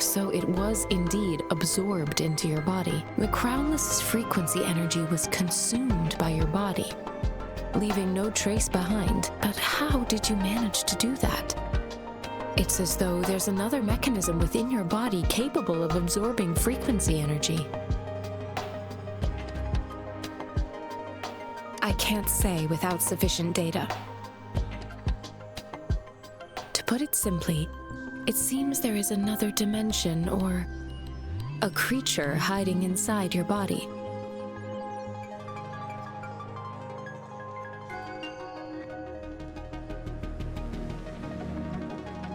So it was indeed absorbed into your body. The Crownless's frequency energy was consumed by your body, leaving no trace behind. But how did you manage to do that? It's as though there's another mechanism within your body capable of absorbing frequency energy. I can't say without sufficient data. To put it simply, it seems there is another dimension or a creature hiding inside your body.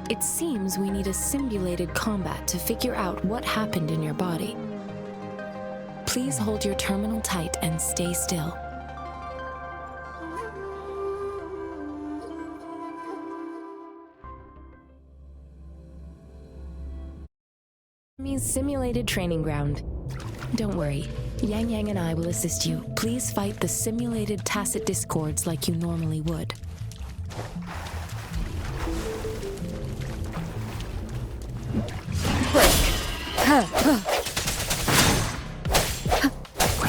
It seems we need a simulated combat to figure out what happened in your body. Please hold your terminal tight and stay still. Simulated training ground. Don't worry, Yang Yang and I will assist you. Please fight the simulated tacit discords like you normally would.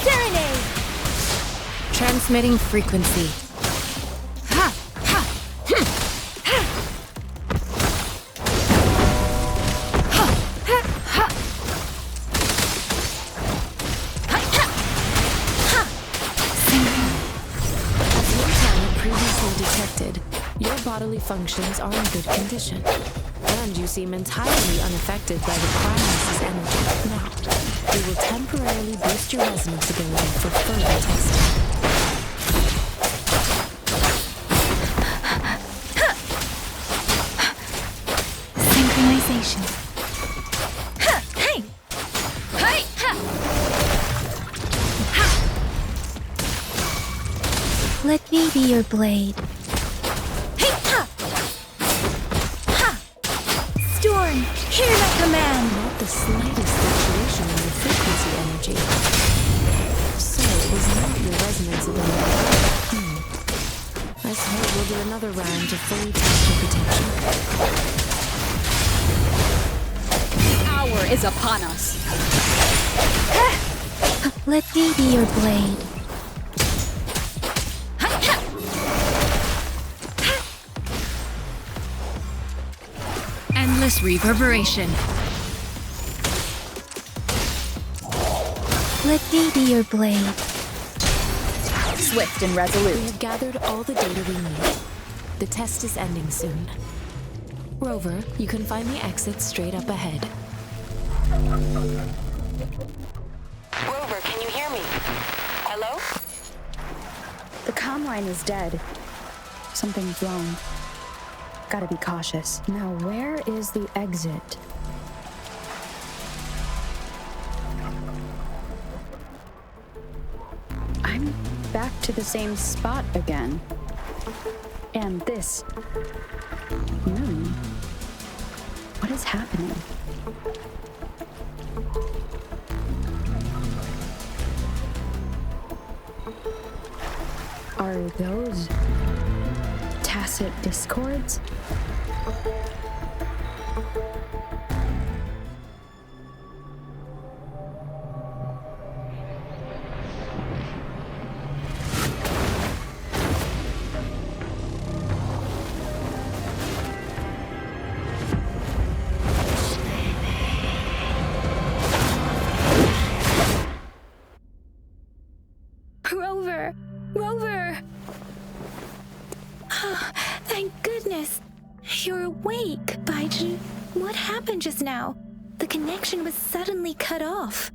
Serenade! Transmitting frequency. Your bodily functions are in good condition, and you seem entirely unaffected by the Primus's energy. Now, we will temporarily boost your resonance ability for further testing. Synchronization. Let me be your blade. Storm, hear my command! Not the slightest fluctuation in your frequency energy. So it was not your resonance ability. I suppose we'll do another round to fully test your potential. The hour is upon us. Let me be your blade. Endless reverberation. Let me be your blade. Swift and resolute. We have gathered all the data we need. The test is ending soon. Rover, you can find the exit straight up ahead. Rover, can you hear me? Hello? The comm line is dead. Something's wrong. Gotta be cautious. Now, where is the exit? I'm back to the same spot again. And this moon. What is happening? Are those tacit discords? Rover! Rover! Oh, thank goodness! You're awake, Baiju. What happened just now? The connection was suddenly cut off.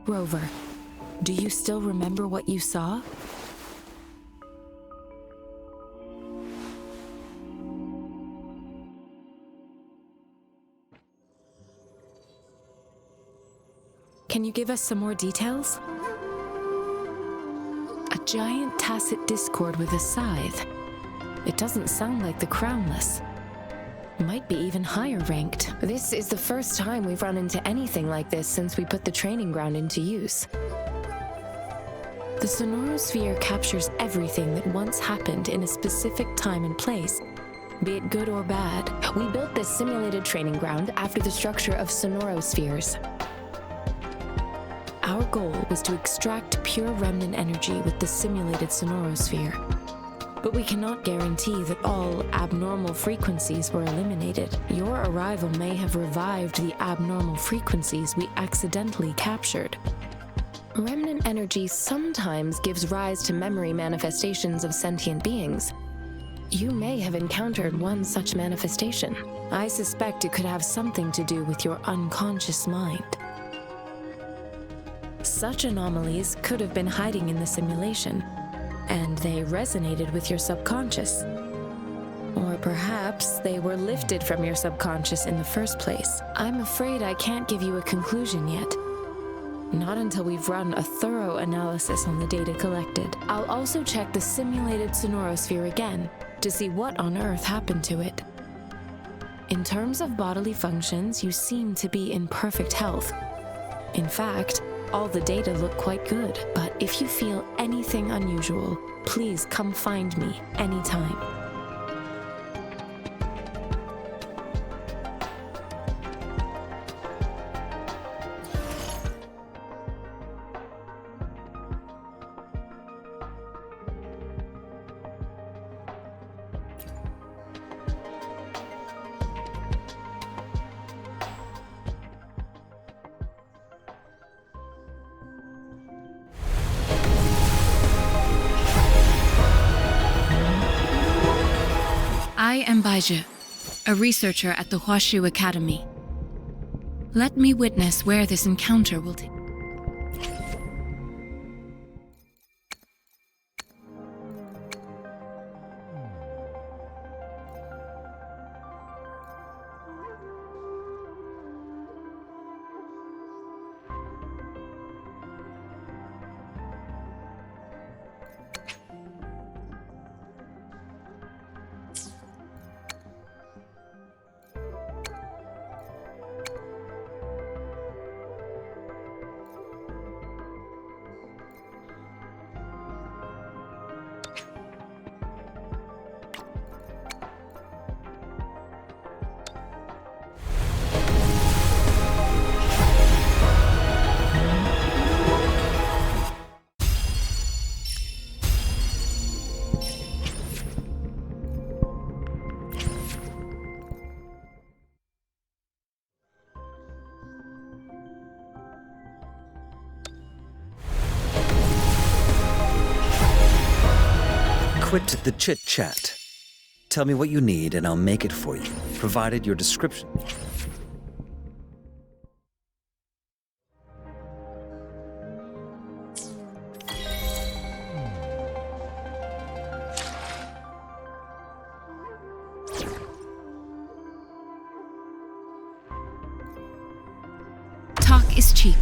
Rover, do you still remember what you saw? Can you give us some more details? A giant tacit discord with a scythe. It doesn't sound like the Crownless. Might be even higher ranked. This is the first time we've run into anything like this since we put the training ground into use. The sonorosphere captures everything that once happened in a specific time and place, be it good or bad. We built this simulated training ground after the structure of sonorospheres. Our goal was to extract pure remnant energy with the simulated sonorosphere. But we cannot guarantee that all abnormal frequencies were eliminated. Your arrival may have revived the abnormal frequencies we accidentally captured. Remnant energy sometimes gives rise to memory manifestations of sentient beings. You may have encountered one such manifestation. I suspect it could have something to do with your unconscious mind. Such anomalies could have been hiding in the simulation, and they resonated with your subconscious. Or perhaps they were lifted from your subconscious in the first place. I'm afraid I can't give you a conclusion yet. Not until we've run a thorough analysis on the data collected. I'll also check the simulated sonorosphere again to see what on earth happened to it. In terms of bodily functions, you seem to be in perfect health. In fact, all the data look quite good, but if you feel anything unusual, please come find me anytime. I am Baizhi, a researcher at the Huashu Academy. Let me witness where this encounter will take. Quit the chit-chat. Tell me what you need and I'll make it for you, provided your description. Talk is cheap.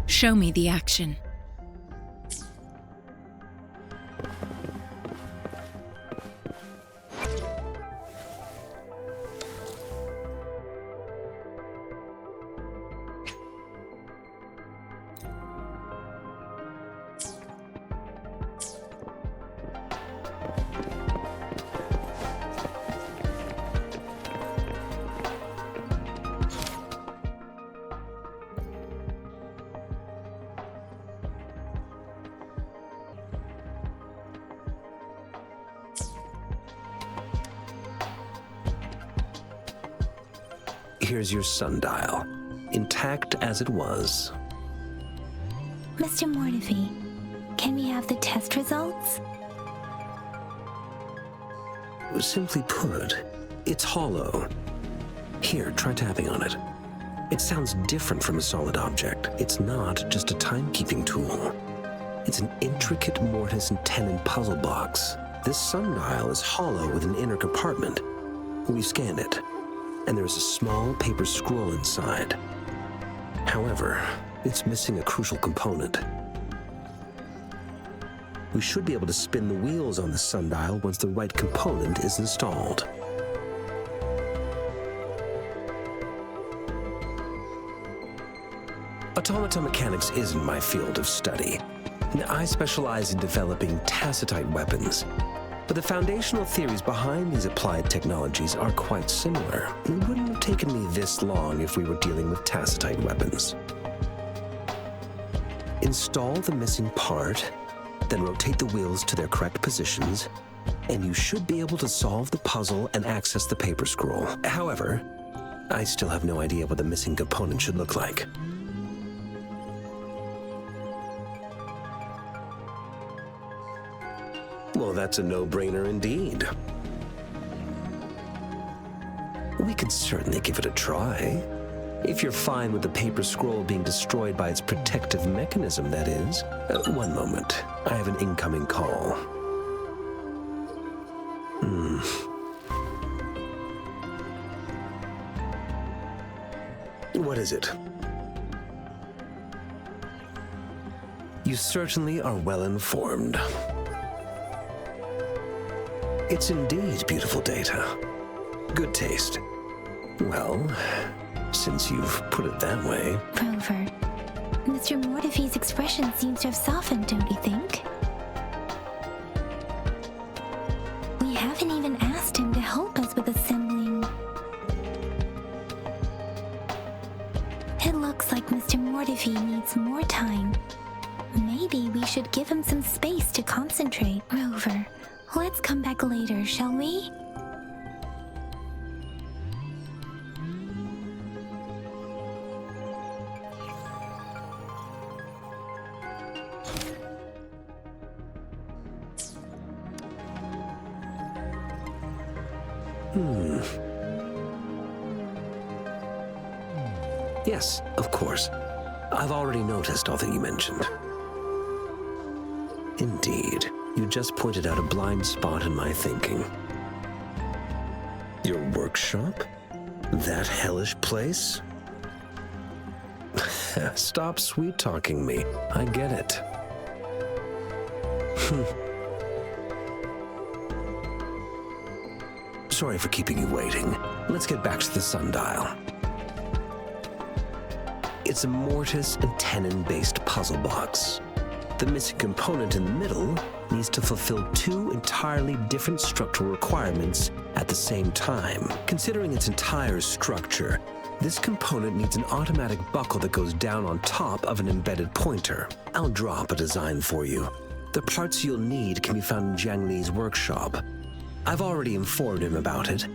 Show me the action. Here's your sundial, intact as it was. Mr. Mortefi, can we have the test results? Simply put, it's hollow. Here, try tapping on it. It sounds different from a solid object. It's not just a timekeeping tool. It's an intricate mortise and tenon puzzle box. This sundial is hollow with an inner compartment. We've scanned it, and there's a small paper scroll inside. However, it's missing a crucial component. We should be able to spin the wheels on the sundial once the right component is installed. Automata mechanics isn't my field of study. I specialize in developing tacitite weapons, but the foundational theories behind these applied technologies are quite similar. It wouldn't have taken me this long if we were dealing with tacitite weapons. Install the missing part, then rotate the wheels to their correct positions, and you should be able to solve the puzzle and access the paper scroll. However, I still have no idea what the missing component should look like. Well, that's a no-brainer indeed. We can certainly give it a try. If you're fine with the paper scroll being destroyed by its protective mechanism, that is. One moment. I have an incoming call. What is it? You certainly are well informed. It's indeed beautiful data. Good taste. Well, since you've put it that way... Rover, Mr. Mortefi's expression seems to have softened, don't you think? We haven't even asked him to help us with assembling. It looks like Mr. Mortefi needs more time. Maybe we should give him some space to concentrate. Rover, let's come back later, shall we? Yes, of course. I've already noticed all that you mentioned. Indeed, you just pointed out a blind spot in my thinking. Your workshop? That hellish place? Stop sweet-talking me. I get it. Sorry for keeping you waiting. Let's get back to the sundial. It's a mortise and tenon-based puzzle box. The missing component in the middle needs to fulfill two entirely different structural requirements at the same time. Considering its entire structure, this component needs an automatic buckle that goes down on top of an embedded pointer. I'll draw up a design for you. The parts you'll need can be found in Jiang Li's workshop. I've already informed him about it.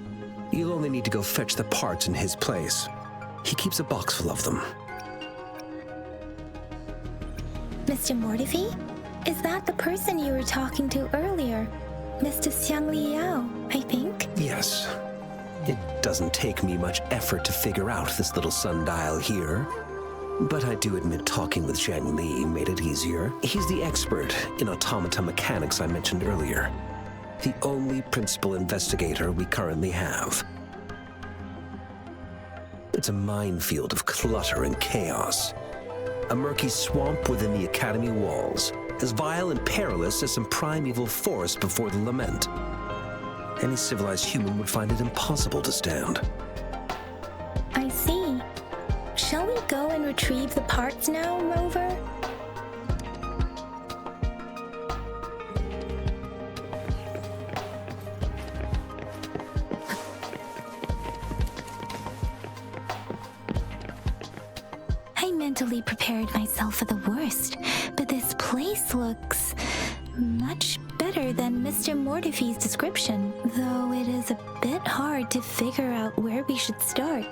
You'll only need to go fetch the parts in his place. He keeps a box full of them. Mr. Mortefi? Is that the person you were talking to earlier? Mr. Xiang Liao, I think? Yes. It doesn't take me much effort to figure out this little sundial here. But I do admit talking with Jiang Li made it easier. He's the expert in automata mechanics I mentioned earlier. The only principal investigator we currently have. It's a minefield of clutter and chaos. A murky swamp within the Academy walls, as vile and perilous as some primeval forest before the lament. Any civilized human would find it impossible to stand. I see. Shall we go and retrieve the parts now, Rover? I mentally prepared myself for the worst, but this place looks much better than Mr. Mortefi's description, though it is a bit hard to figure out where we should start.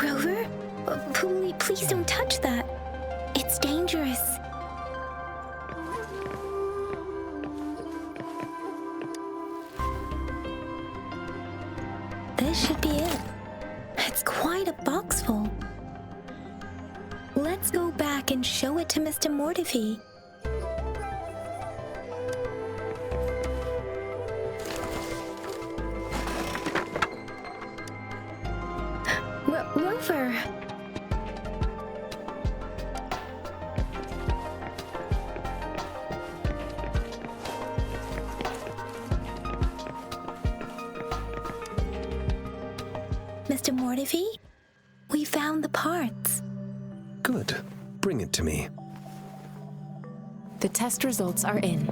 Rover? Please don't touch that. It's dangerous. This should be it. It's quite a box full. Let's go back and show it to Mr. Mortefi. Rover! Mr. Mortefi, we found the parts. Good. Bring it to me. The test results are in.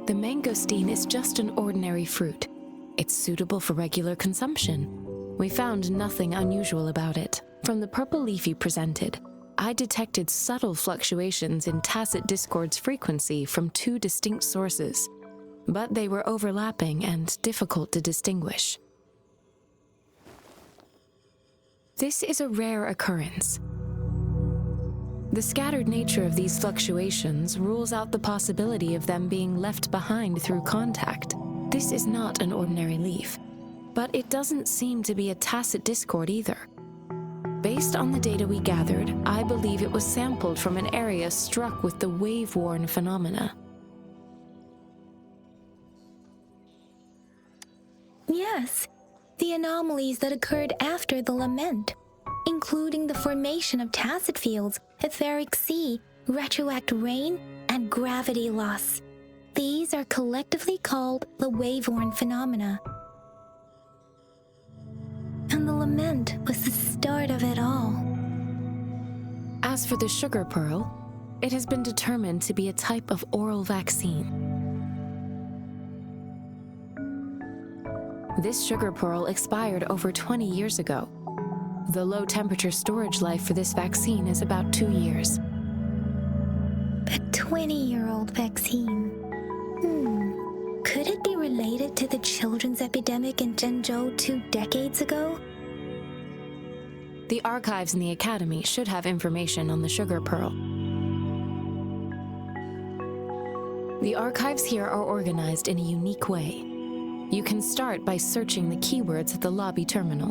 The mangosteen is just an ordinary fruit. It's suitable for regular consumption. We found nothing unusual about it. From the purple leaf you presented, I detected subtle fluctuations in tacit discord's frequency from two distinct sources, but they were overlapping and difficult to distinguish. This is a rare occurrence. The scattered nature of these fluctuations rules out the possibility of them being left behind through contact. This is not an ordinary leaf, but it doesn't seem to be a tacit discord either. Based on the data we gathered, I believe it was sampled from an area struck with the wave-worn phenomena. Yes, the anomalies that occurred after the lament, including the formation of tacit fields, etheric sea, retroact rain, and gravity loss. These are collectively called the wave-worn phenomena. And the lament was the start of it all. As for the sugar pearl, it has been determined to be a type of oral vaccine. This sugar pearl expired over 20 years ago. The low-temperature storage life for this vaccine is about 2 years. A 20-year-old vaccine. Could it be related to the children's epidemic in Zhengzhou 2 decades ago? The archives in the Academy should have information on the sugar pearl. The archives here are organized in a unique way. You can start by searching the keywords at the lobby terminal.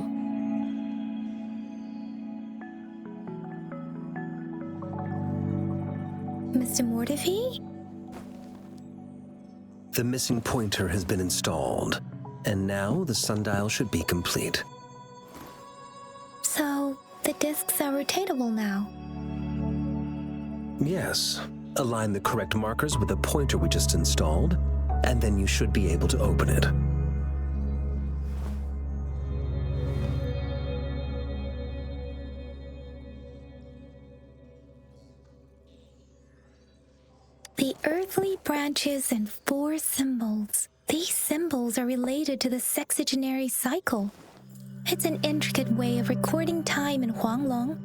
Mr. Mortefi? The missing pointer has been installed, and now the sundial should be complete. So, the discs are rotatable now? Yes. Align the correct markers with the pointer we just installed, and then you should be able to open it. The earthly branches and 4 symbols. These symbols are related to the sexagenary cycle. It's an intricate way of recording time in Huanglong.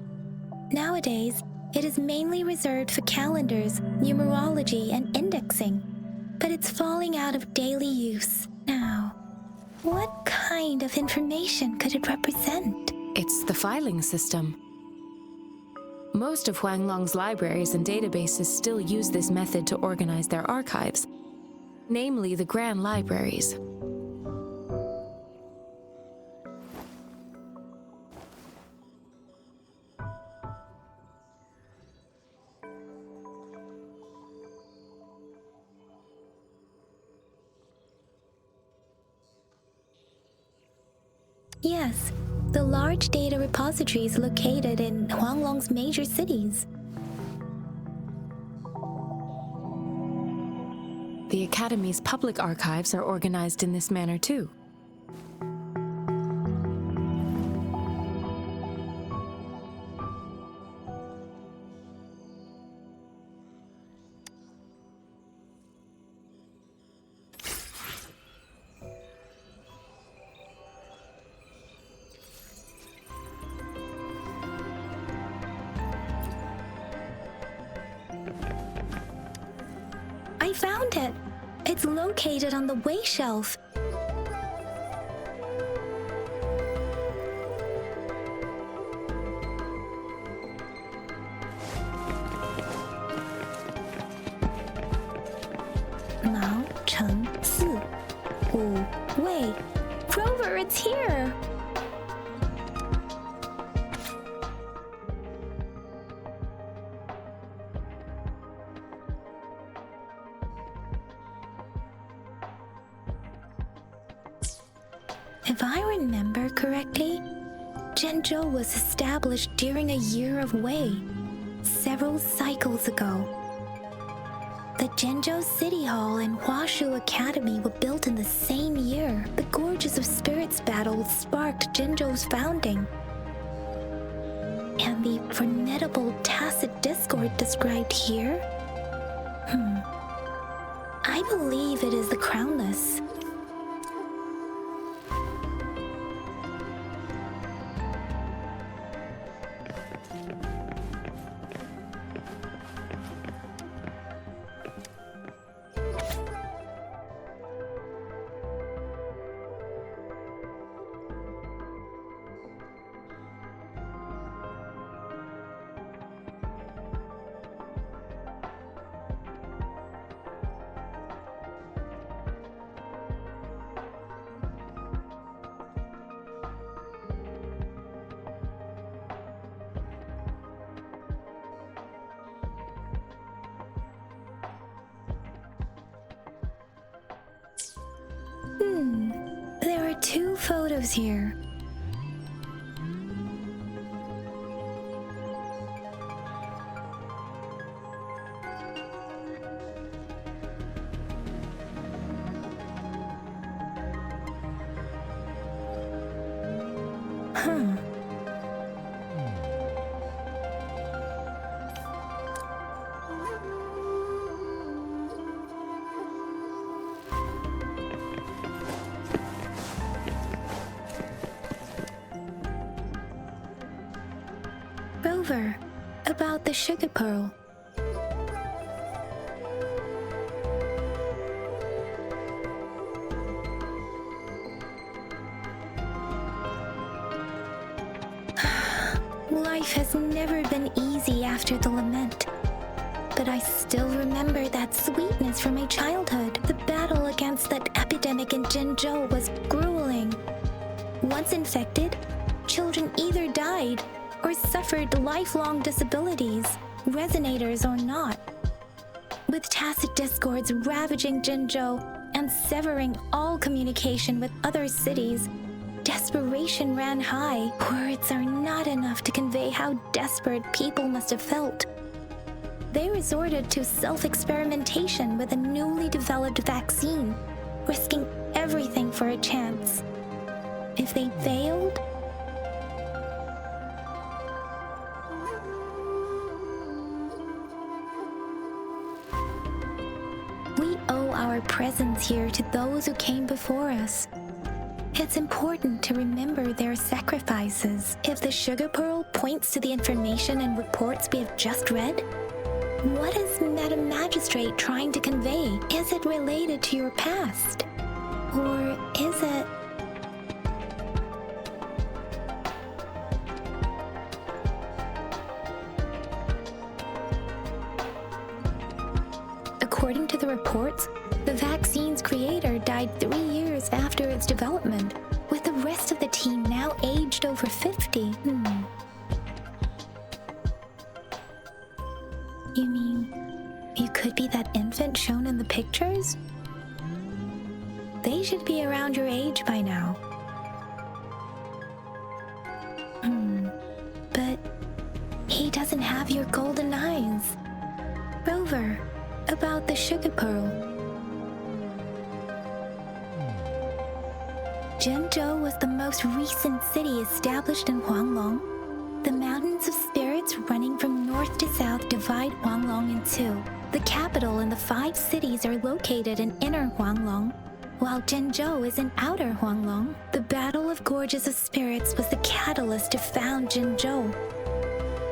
Nowadays, it is mainly reserved for calendars, numerology, and indexing. But it's falling out of daily use now. What kind of information could it represent? It's the filing system. Most of Huanglong's libraries and databases still use this method to organize their archives, namely the Grand Libraries. Yes, the large data repositories located in Huanglong's major cities. The Academy's public archives are organized in this manner too. I found it. It's located on the way shelf. Mao Cheng Si Wu Wei. Rover, it's here. If I remember correctly, Zhengzhou was established during a year of Wei, several cycles ago. The Zhengzhou City Hall and Huashu Academy were built in the same year. The Gorges of Spirits battle sparked Zhengzhou's founding. And the formidable tacit discord described here? I believe it is the Crownless. There are 2 photos here. Rover, about the sugar pearl. Life has never been easy after the lament. But I still remember that sweetness from my childhood. The battle against that epidemic in Jinzhou was grueling. Once infected, children either died or suffered lifelong disabilities, resonators or not. With tacit discords ravaging Jinzhou and severing all communication with other cities, desperation ran high. Words are not enough to convey how desperate people must have felt. They resorted to self-experimentation with a newly developed vaccine, risking everything for a chance. If they failed, we owe our presence here to those who came before us. It's important to remember their sacrifices. If the sugar pearl points to the information and reports we have just read, what is Madam Magistrate trying to convey? Is it related to your past? Or is it... According to the reports, the vaccine's creator died 3 years after its development, with the rest of the team now aged over 50. You mean, you could be that infant shown in the pictures? They should be around your age by now. But he doesn't have your golden eyes. Rover, about the sugar pearl. Jinzhou was the most recent city established in Huanglong. The mountains of spirits running from north to south divide Huanglong in 2. The capital and the 5 cities are located in inner Huanglong, while Jinzhou is in outer Huanglong. The Battle of Gorges of Spirits was the catalyst to found Jinzhou.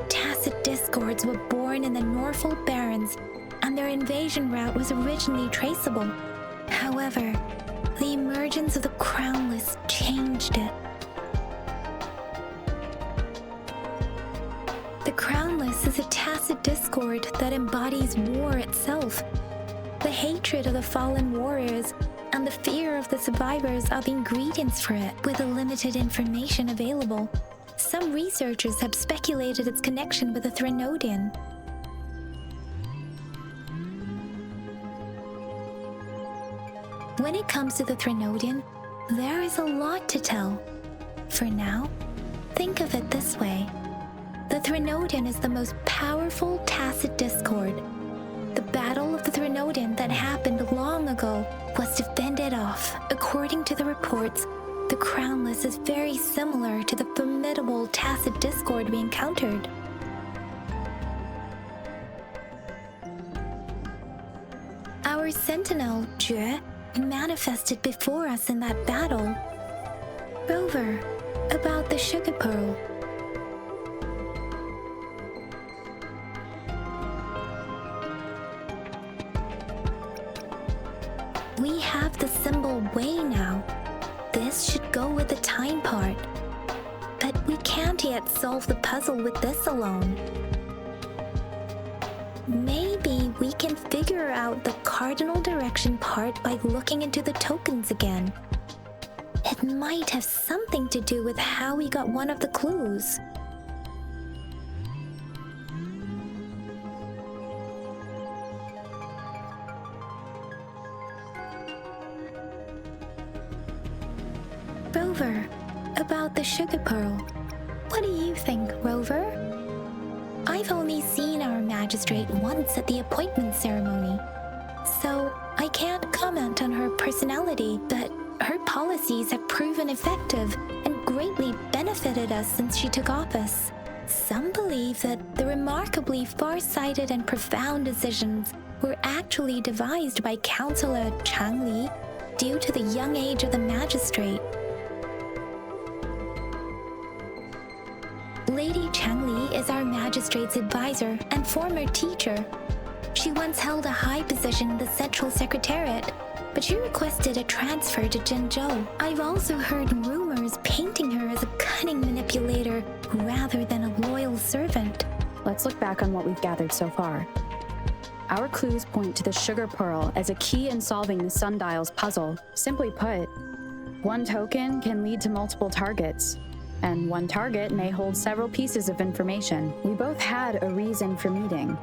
Tacit discords were born in the Norfolk Barrens, and their invasion route was originally traceable. However, the emergence of the Crownless changed it. The Crownless is a tacit discord that embodies war itself. The hatred of the fallen warriors and the fear of the survivors are the ingredients for it. With the limited information available, some researchers have speculated its connection with the Threnodian. When it comes to the Threnodian, there is a lot to tell. For now, think of it this way. The Threnodian is the most powerful tacit discord. The Battle of the Threnodian that happened long ago was to fend it off. According to the reports, the Crownless is very similar to the formidable tacit discord we encountered. Our sentinel, Jue, manifested before us in that battle. Rover, about the sugar pearl. We have the symbol way now. This should go with the time part. But we can't yet solve the puzzle with this alone. Maybe we can figure out the cardinal direction part by looking into the tokens again. It might have something to do with how we got one of the clues. Rover, about the sugar pearl. What do you think, Rover? I've only seen our magistrate once at the appointment ceremony, so I can't comment on her personality, but her policies have proven effective and greatly benefited us since she took office. Some believe that the remarkably far-sighted and profound decisions were actually devised by Councillor Chang Li due to the young age of the magistrate. Lady Chang Li is our magistrate's advisor and former teacher. She once held a high position in the Central Secretariat, but she requested a transfer to Zhengzhou. I've also heard rumors painting her as a cunning manipulator rather than a loyal servant. Let's look back on what we've gathered so far. Our clues point to the sugar pearl as a key in solving the sundial's puzzle. Simply put, one token can lead to multiple targets, and one target may hold several pieces of information. We both had a reason for meeting.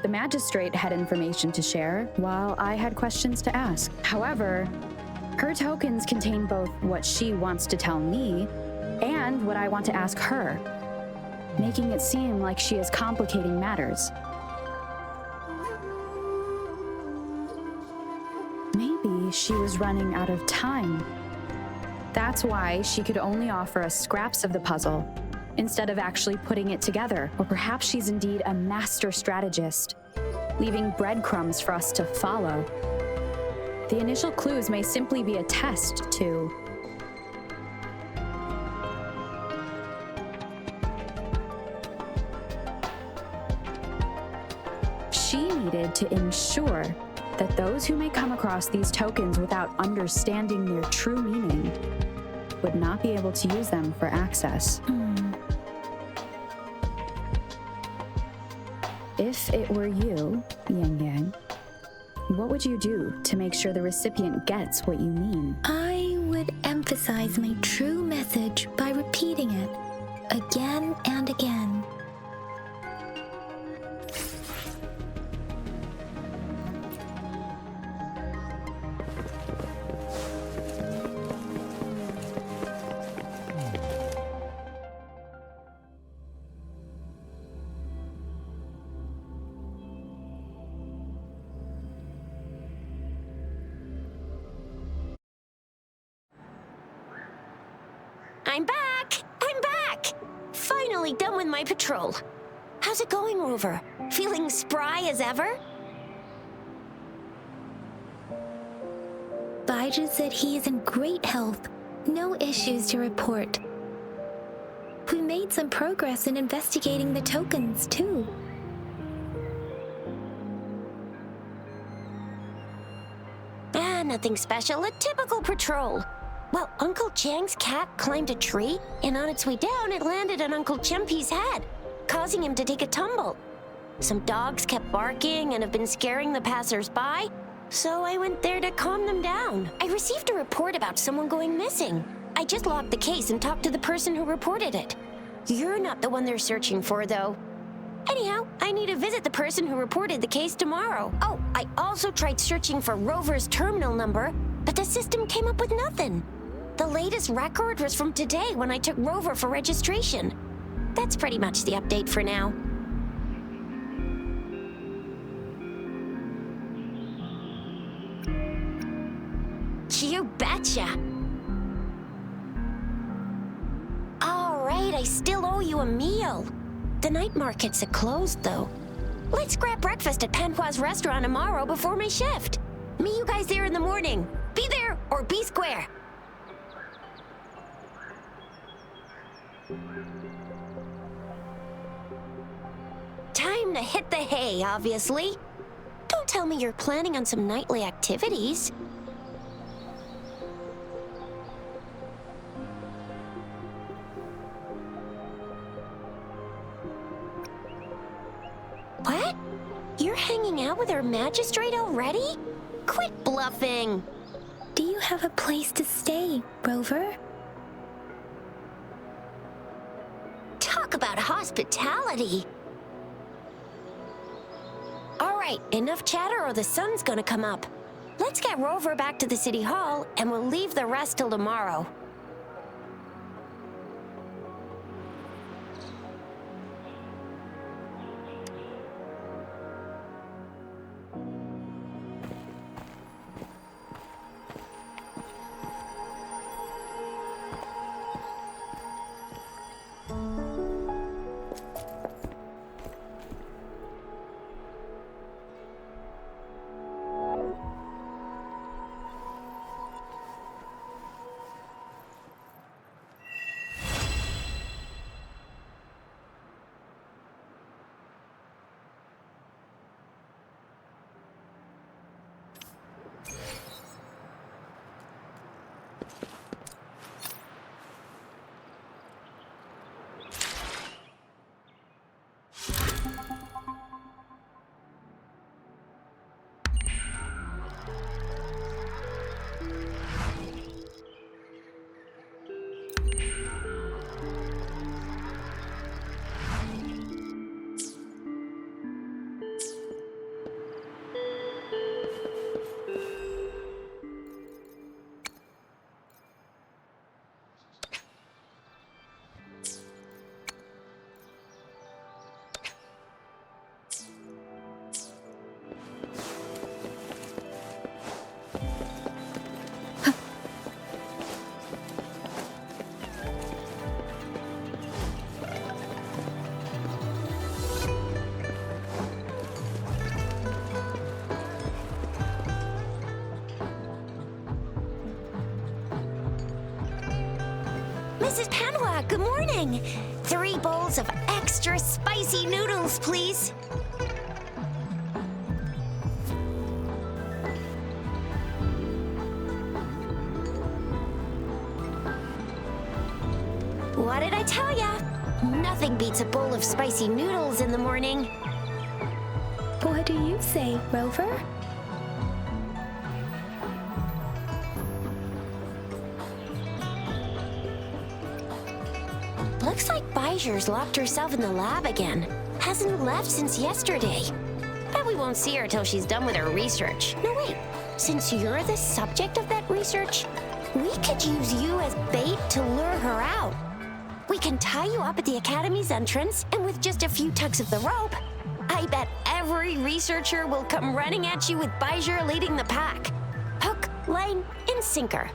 The magistrate had information to share, while I had questions to ask. However, her tokens contain both what she wants to tell me and what I want to ask her, making it seem like she is complicating matters. Maybe she was running out of time. That's why she could only offer us scraps of the puzzle, instead of actually putting it together. Or perhaps she's indeed a master strategist, leaving breadcrumbs for us to follow. The initial clues may simply be a test to... She needed to ensure that those who may come across these tokens without understanding their true meaning would not be able to use them for access. If it were you, Yang Yang, what would you do to make sure the recipient gets what you mean? I would emphasize my true message by repeating it again and again. I'm back! I'm back! Finally done with my patrol. How's it going, Rover? Feeling spry as ever? Baiju said he is in great health. No issues to report. We made some progress in investigating the tokens, too. Nothing special. A typical patrol. Well, Uncle Chang's cat climbed a tree, and on its way down, it landed on Uncle Chempi's head, causing him to take a tumble. Some dogs kept barking and have been scaring the passers-by, so I went there to calm them down. I received a report about someone going missing. I just logged the case and talked to the person who reported it. You're not the one they're searching for, though. Anyhow, I need to visit the person who reported the case tomorrow. Oh, I also tried searching for Rover's terminal number, but the system came up with nothing. The latest record was from today when I took Rover for registration. That's pretty much the update for now. You betcha! All right, I still owe you a meal. The night markets are closed, though. Let's grab breakfast at Panhua's restaurant tomorrow before my shift. Meet you guys there in the morning. Be there or be square. Time to hit the hay, obviously. Don't tell me you're planning on some nightly activities. What? You're hanging out with our magistrate already? Quit bluffing! Do you have a place to stay, Rover? Talk about hospitality! Alright, enough chatter or the sun's gonna come up. Let's get Rover back to the city hall, and we'll leave the rest till tomorrow. Mrs. Panwa, good morning. 3 bowls of extra spicy noodles, please. What did I tell ya? Nothing beats a bowl of spicy noodles in the morning. What do you say, Rover? Looks like Bijur's locked herself in the lab again. Hasn't left since yesterday. Bet we won't see her till she's done with her research. No, wait. Since you're the subject of that research, we could use you as bait to lure her out. We can tie you up at the Academy's entrance, and with just a few tugs of the rope, I bet every researcher will come running at you with Bijur leading the pack. Hook, line, and sinker.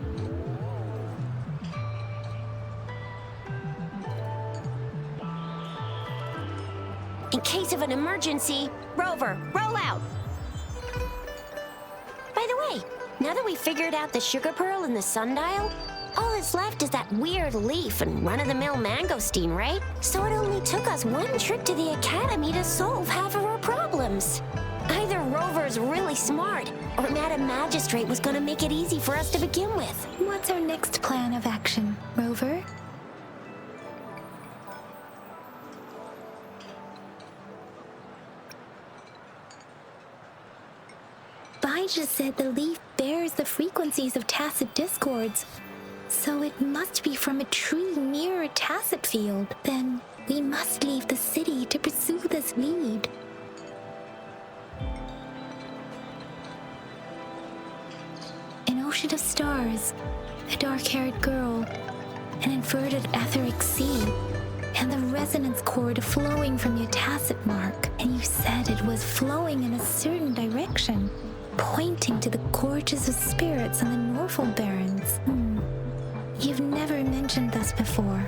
In case of an emergency, Rover, roll out! By the way, now that we've figured out the sugar pearl and the sundial, all that's left is that weird leaf and run-of-the-mill mangosteen, right? So it only took us 1 trip to the Academy to solve half of our problems. Either Rover's really smart, or Madam Magistrate was gonna make it easy for us to begin with. What's our next plan of action, Rover? Bijah said the leaf bears the frequencies of tacit discords, so it must be from a tree near a tacit field. Then we must leave the city to pursue this lead. An ocean of stars, a dark-haired girl, an inverted etheric sea, and the resonance cord flowing from your tacit mark. And you said it was flowing in a certain direction, pointing to the gorges of spirits on the Norfolk Barrens. You've never mentioned this before.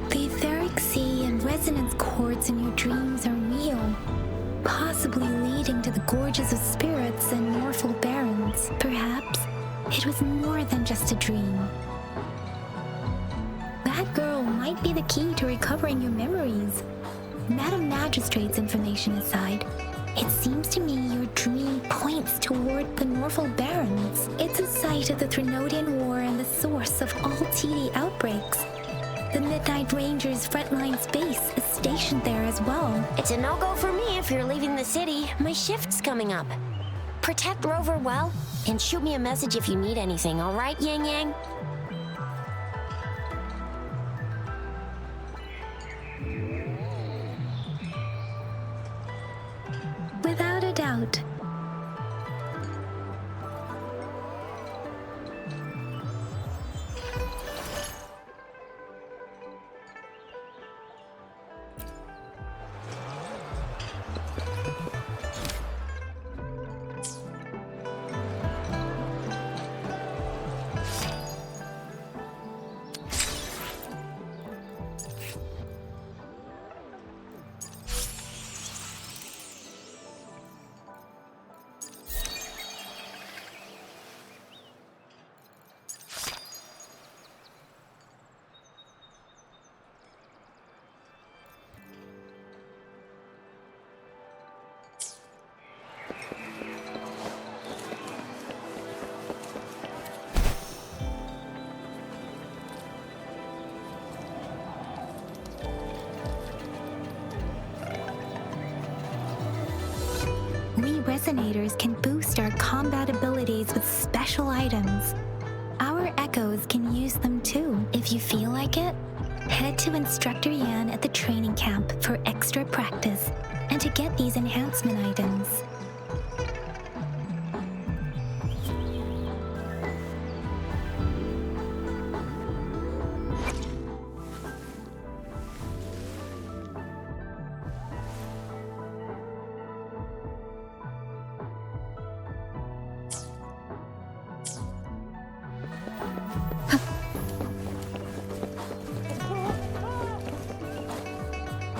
The etheric sea and resonance cords in your dreams are real, possibly leading to the gorges of spirits and Norfolk Barrens. Perhaps it was more than just a dream. That girl might be the key to recovering your memories. Madam Magistrate's information aside, it seems to me your dream points toward the Norfolk Barrens. It's a site of the Threnodian War and the source of all TD outbreaks. The Midnight Rangers' frontline base is stationed there as well. It's a no-go for me if you're leaving the city. My shift's coming up. Protect Rover well, and shoot me a message if you need anything, all right, Yang Yang? Without a doubt. We resonators can boost our combat abilities with special items. Our echoes can use them too. If you feel like it, head to Instructor Yan at the training camp for extra practice and to get these enhancement items.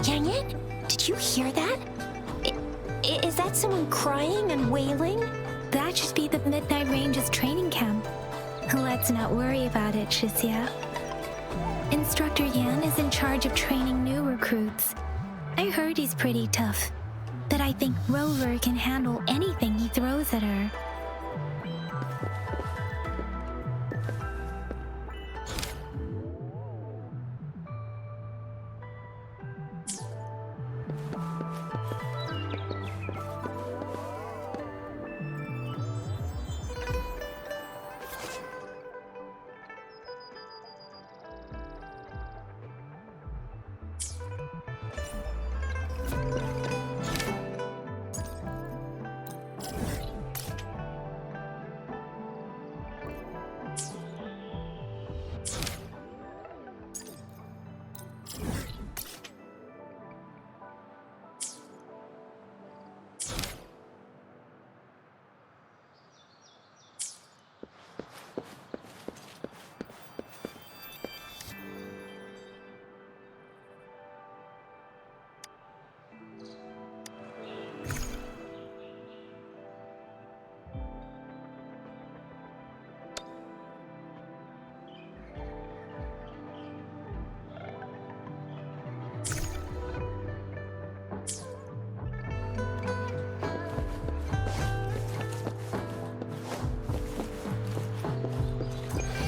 Yang Yang, did you hear that? Is that someone crying and wailing? could just be the Midnight Range's training camp. Let's not worry about it, Shixia. Instructor Yan is in charge of training new recruits. I heard he's pretty tough, but I think Rover can handle anything he throws at her.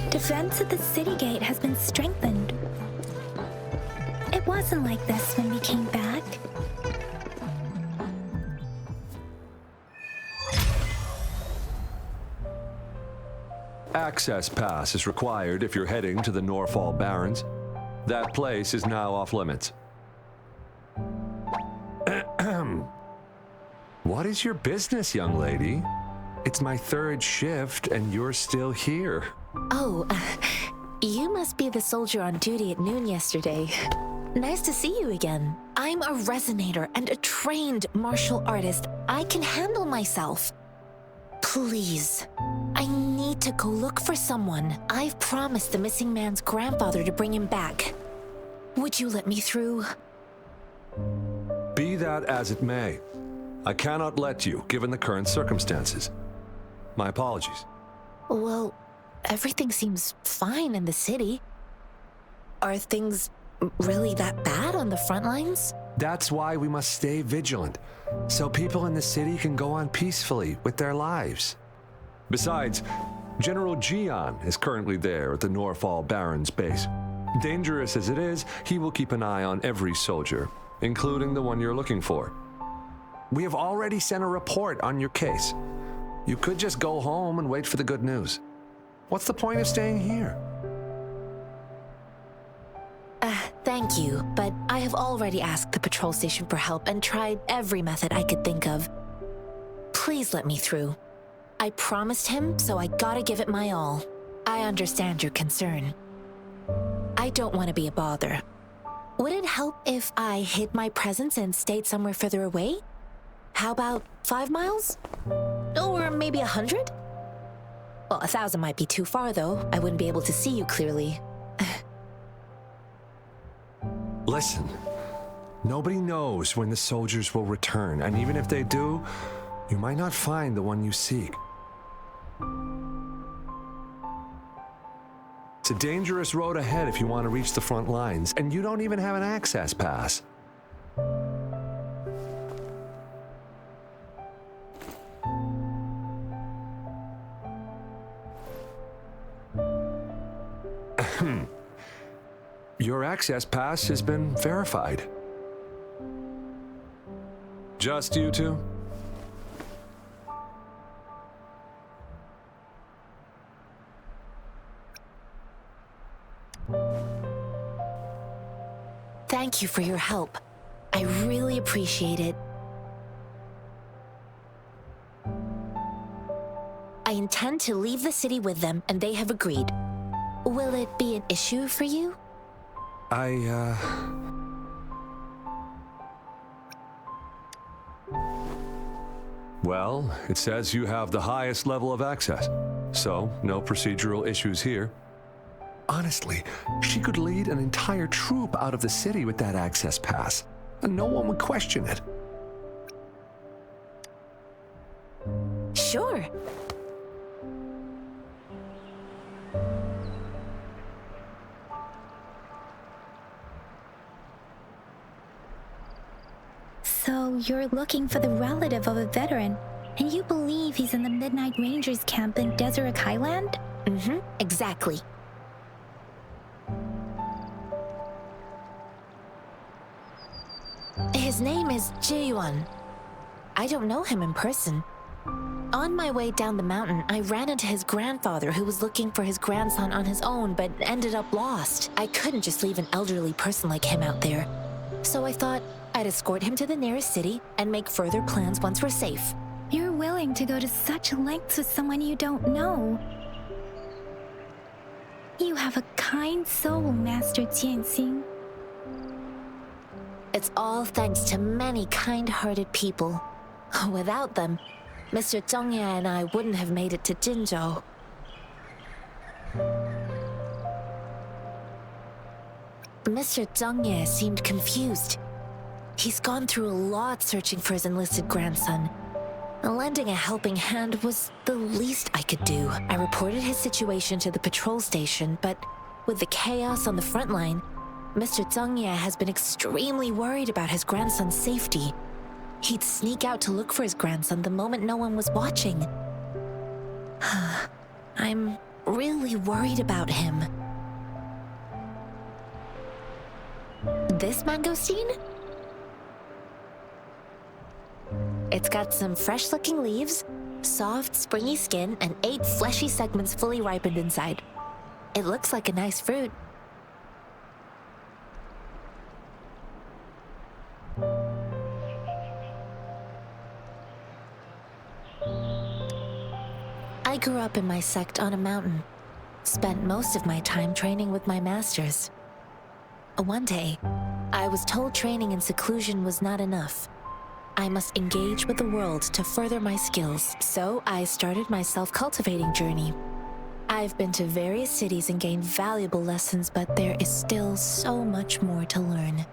Defense at the city gate has been strengthened. It wasn't like this when we came back. Access pass is required if you're heading to the Norfall Barrens. That place is now off limits. What is your business, young lady? It's my third shift and you're still here. Oh, you must be the soldier on duty at noon yesterday. Nice to see you again. I'm a resonator and a trained martial artist. I can handle myself. Please, I need to go look for someone. I've promised the missing man's grandfather to bring him back. Would you let me through? Be that as it may, I cannot let you, given the current circumstances. My apologies. Well, everything seems fine in the city. Are things really that bad on the front lines? That's why we must stay vigilant, so people in the city can go on peacefully with their lives. Besides, General Jian is currently there at the Norfall Barrens base. Dangerous as it is, he will keep an eye on every soldier, including the one you're looking for. We have already sent a report on your case. You could just go home and wait for the good news. What's the point of staying here? Thank you, but I have already asked the patrol station for help and tried every method I could think of. Please let me through. I promised him, so I gotta give it my all. I understand your concern. I don't want to be a bother. Would it help if I hid my presence and stayed somewhere further away? How about 5 miles? Or maybe 100? Well, 1,000 might be too far, though. I wouldn't be able to see you clearly. Listen, nobody knows when the soldiers will return, and even if they do, you might not find the one you seek. It's a dangerous road ahead if you want to reach the front lines, and you don't even have an access pass. Your access pass has been verified. Just you two? Thank you for your help. I really appreciate it. I intend to leave the city with them, and they have agreed. Will it be an issue for you? Well, it says you have the highest level of access, so no procedural issues here. Honestly, she could lead an entire troop out of the city with that access pass, and no one would question it. Sure. So you're looking for the relative of a veteran, and you believe he's in the Midnight Rangers camp in Deseret Highland? Mm-hmm, exactly. His name is Ji-yuan. I don't know him in person. On my way down the mountain, I ran into his grandfather who was looking for his grandson on his own but ended up lost. I couldn't just leave an elderly person like him out there. So I thought I'd escort him to the nearest city and make further plans once we're safe. You're willing to go to such lengths with someone you don't know. You have a kind soul, Master Jianxing. It's all thanks to many kind-hearted people. Without them, Mr. Zhengye and I wouldn't have made it to Jinzhou. Mr. Zhengye seemed confused. He's gone through a lot searching for his enlisted grandson. Lending a helping hand was the least I could do. I reported his situation to the patrol station, but with the chaos on the front line, Mr. Zhengye has been extremely worried about his grandson's safety. He'd sneak out to look for his grandson the moment no one was watching. I'm really worried about him. This mangosteen? It's got some fresh-looking leaves, soft, springy skin, and 8 fleshy segments fully ripened inside. It looks like a nice fruit. I grew up in my sect on a mountain. Spent most of my time training with my masters. One day, I was told training in seclusion was not enough. I must engage with the world to further my skills, so I started my self-cultivating journey. I've been to various cities and gained valuable lessons, but there is still so much more to learn.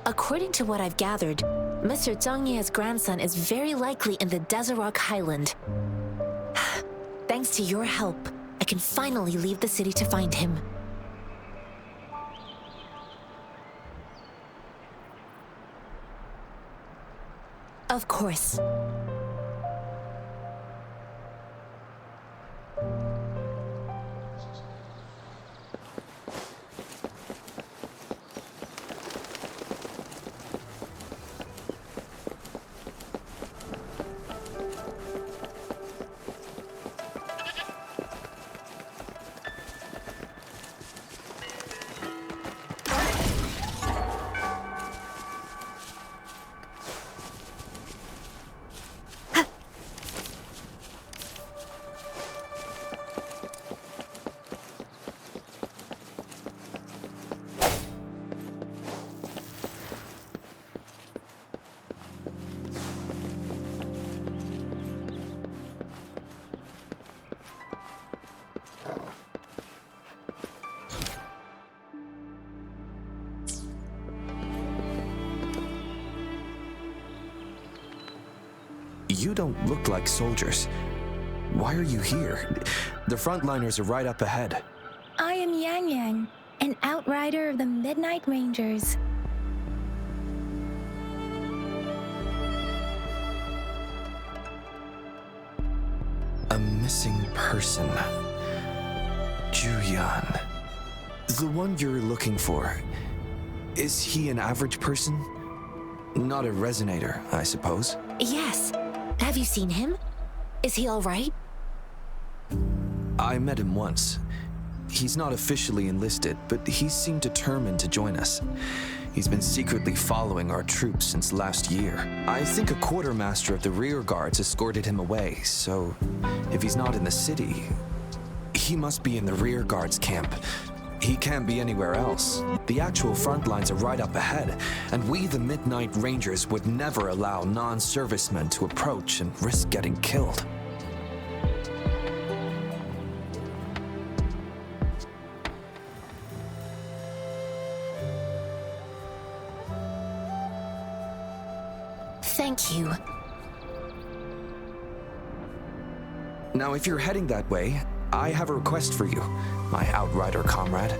According to what I've gathered, Mr. Zhengye's grandson is very likely in the Deseret Highland. Thanks to your help, I can finally leave the city to find him. Of course. You don't look like soldiers. Why are you here? The frontliners are right up ahead. I am Yang Yang, an outrider of the Midnight Rangers. A missing person. Juyan. The one you're looking for. Is he an average person? Not a resonator, I suppose. Yes. Have you seen him? Is he all right? I met him once. He's not officially enlisted, but he seemed determined to join us. He's been secretly following our troops since last year. I think a quartermaster of the rear guards escorted him away, so if he's not in the city, he must be in the rear guards camp. He can't be anywhere else. The actual front lines are right up ahead, and we, the Midnight Rangers, would never allow non-servicemen to approach and risk getting killed. Thank you. Now, if you're heading that way, I have a request for you, my outrider comrade.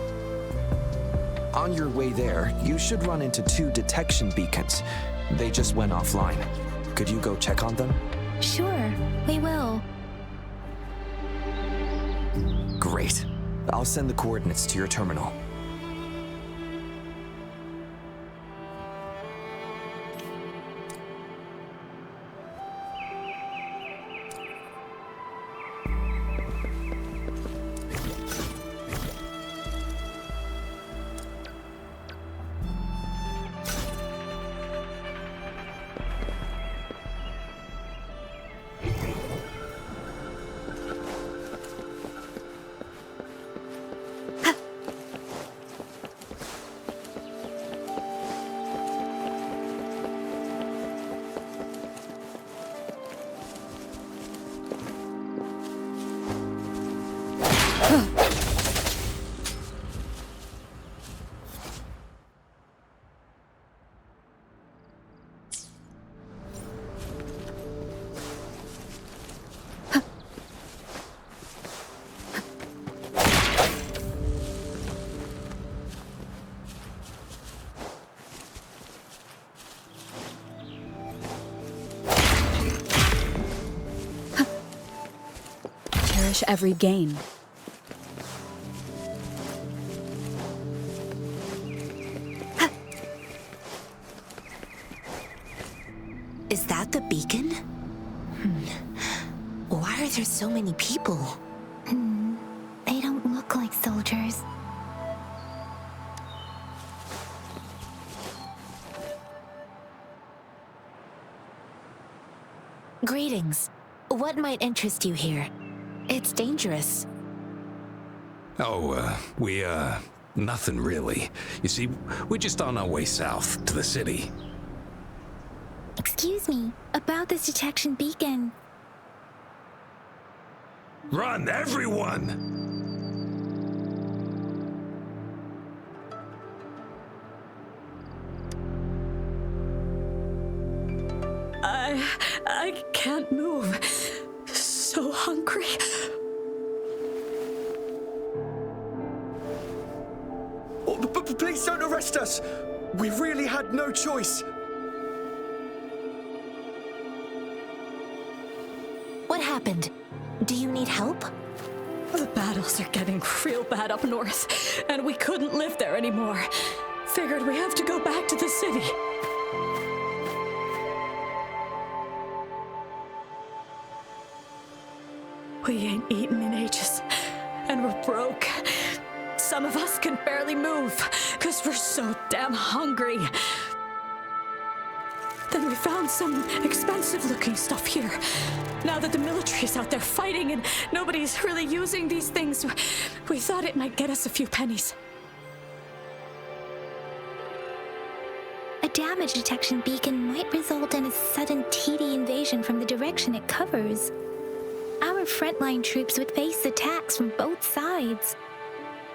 On your way there, you should run into 2 detection beacons. They just went offline. Could you go check on them? Sure, we will. Great. I'll send the coordinates to your terminal. Cherish every gain. Is that the beacon? Why are there so many people? They don't look like soldiers. Greetings. What might interest you here? It's dangerous. Oh, nothing really. You see, we're just on our way south to the city. Excuse me, about this detection beacon. Run, everyone! I can't move. So hungry. Please don't arrest us. We really had no choice. What happened? Do you need help? The battles are getting real bad up north, and we couldn't live there anymore. Figured we have to go back to the city. We ain't eaten in ages, and we're broke. Some of us can barely move, because we're so damn hungry. Then we found some expensive-looking stuff here. Now that the military's out there fighting and nobody's really using these things, we thought it might get us a few pennies. A damage detection beacon might result in a sudden TD invasion from the direction it covers. Our frontline troops would face attacks from both sides.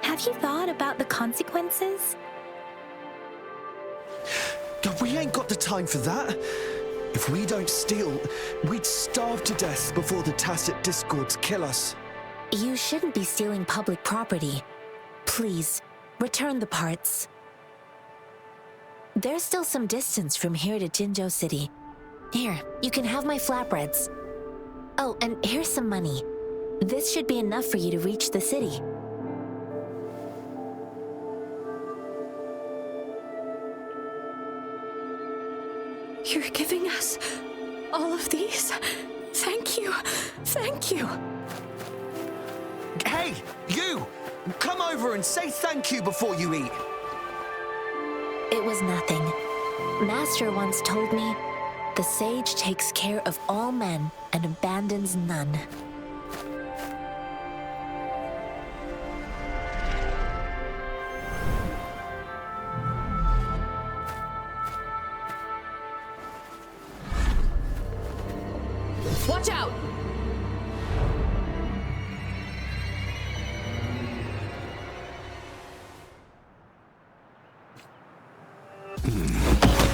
Have you thought about the consequences? We ain't got the time for that. If we don't steal, we'd starve to death before the tacit discords kill us. You shouldn't be stealing public property. Please, return the parts. There's still some distance from here to Jinzhou City. Here, you can have my flatbreads. Oh, and here's some money. This should be enough for you to reach the city. You're giving us all of these? Thank you. Thank you. Hey, you! Come over and say thank you before you eat. It was nothing. Master once told me, the sage takes care of all men and abandons none. Watch out!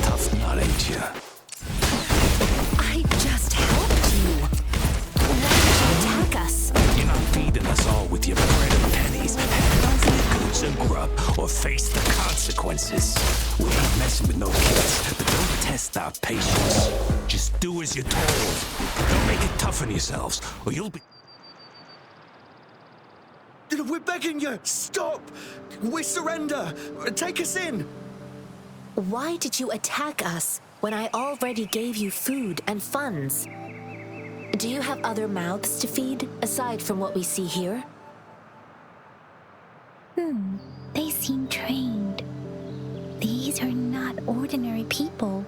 Tough nut, ain't ya? some grub or face the consequences. We ain't messing with no kids, but don't test our patience. Just do as you're told. Don't make it tough on yourselves, or you'll be... We're begging you! Stop! We surrender! Take us in! Why did you attack us when I already gave you food and funds? Do you have other mouths to feed, aside from what we see here? They seem trained. These are not ordinary people.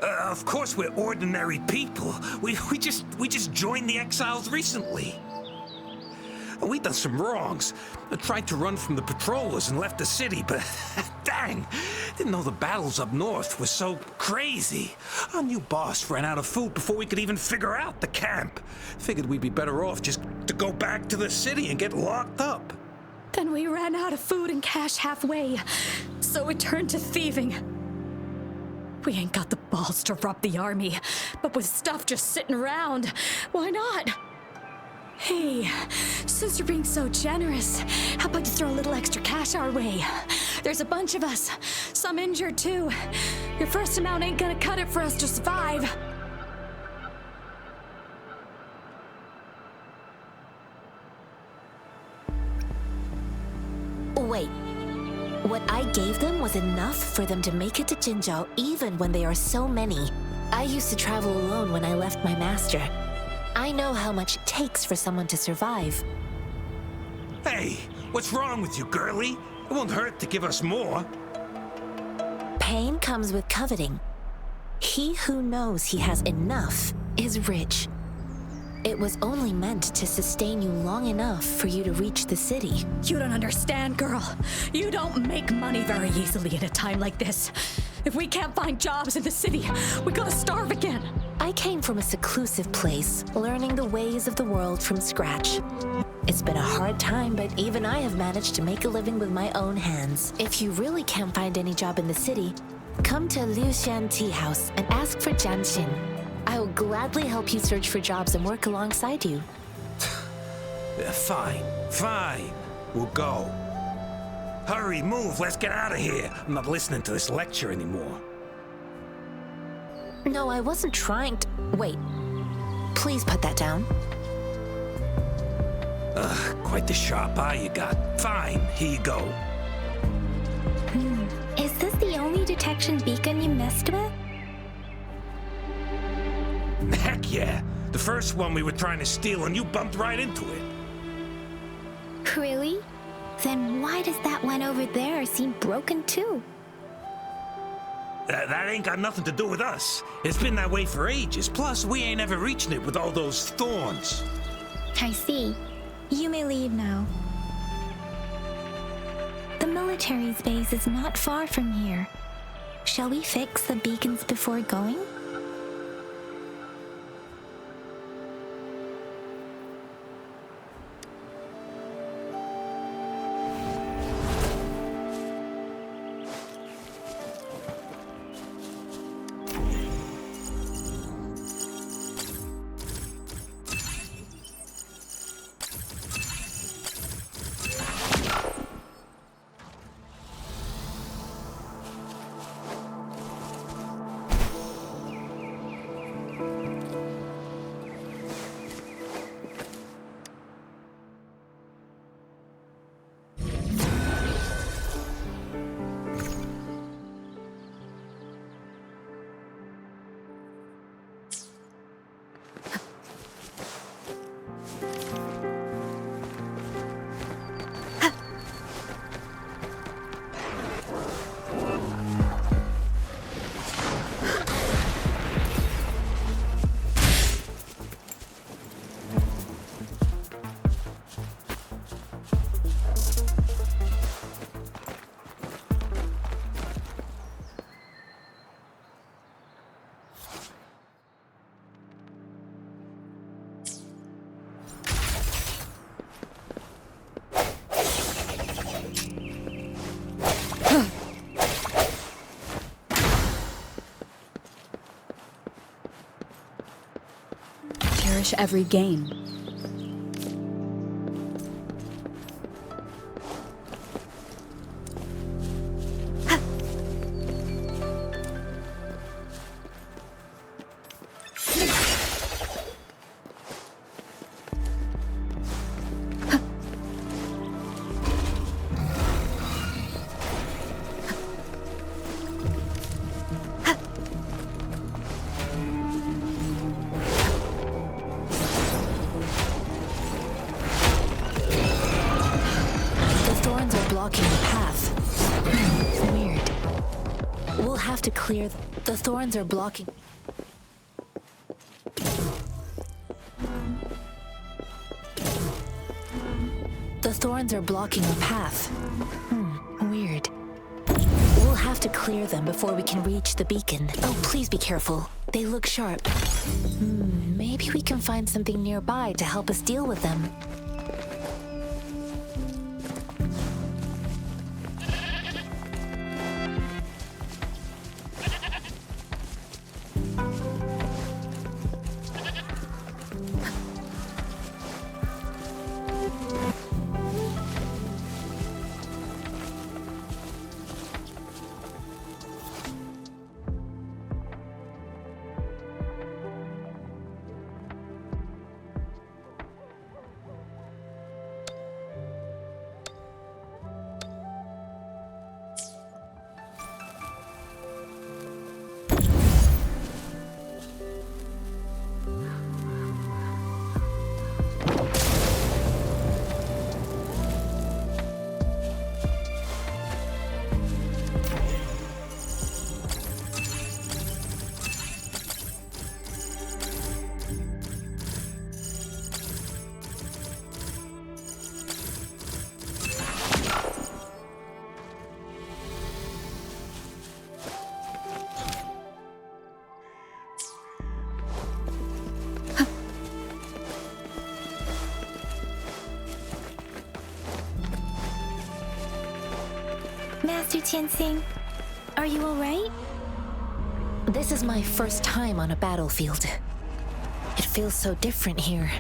Of course we're ordinary people. We just joined the exiles recently. We done some wrongs. I tried to run from the patrollers and left the city, but dang, didn't know the battles up north were so crazy. Our new boss ran out of food before we could even figure out the camp. Figured we'd be better off just to go back to the city and get locked up. Then we ran out of food and cash halfway, so we turned to thieving. We ain't got the balls to rob the army, but with stuff just sitting around, why not? Hey, since you're being so generous, how about you throw a little extra cash our way? There's a bunch of us, some injured too. Your first amount ain't gonna cut it for us to survive. Wait, what I gave them was enough for them to make it to Jinzhou even when they are so many. I used to travel alone when I left my master. I know how much it takes for someone to survive. Hey, what's wrong with you, girlie? It won't hurt to give us more. Pain comes with coveting. He who knows he has enough is rich. It was only meant to sustain you long enough for you to reach the city. You don't understand, girl. You don't make money very easily in a time like this. If we can't find jobs in the city, we're gonna starve again. I came from a seclusive place, learning the ways of the world from scratch. It's been a hard time, but even I have managed to make a living with my own hands. If you really can't find any job in the city, come to Liu Shan Tea House and ask for Jian Xin. I will gladly help you search for jobs and work alongside you. Fine. We'll go. Hurry, move, let's get out of here. I'm not listening to this lecture anymore. No, I wasn't trying to... Wait. Please put that down. Quite the sharp eye you got. Fine, here you go. Is this the only detection beacon you messed with? Heck yeah. The first one we were trying to steal and you bumped right into it. Really? Then why does that one over there seem broken too? That ain't got nothing to do with us. It's been that way for ages. Plus, we ain't ever reaching it with all those thorns. I see. You may leave now. The military's base is not far from here. Shall we fix the beacons before going? Cherish every gain. have to clear. The thorns are blocking. The thorns are blocking our path. Weird. We'll have to clear them before we can reach the beacon. Oh, please be careful. They look sharp. Maybe we can find something nearby to help us deal with them. Master Tianxing, are you alright? This is my first time on a battlefield. It feels so different here.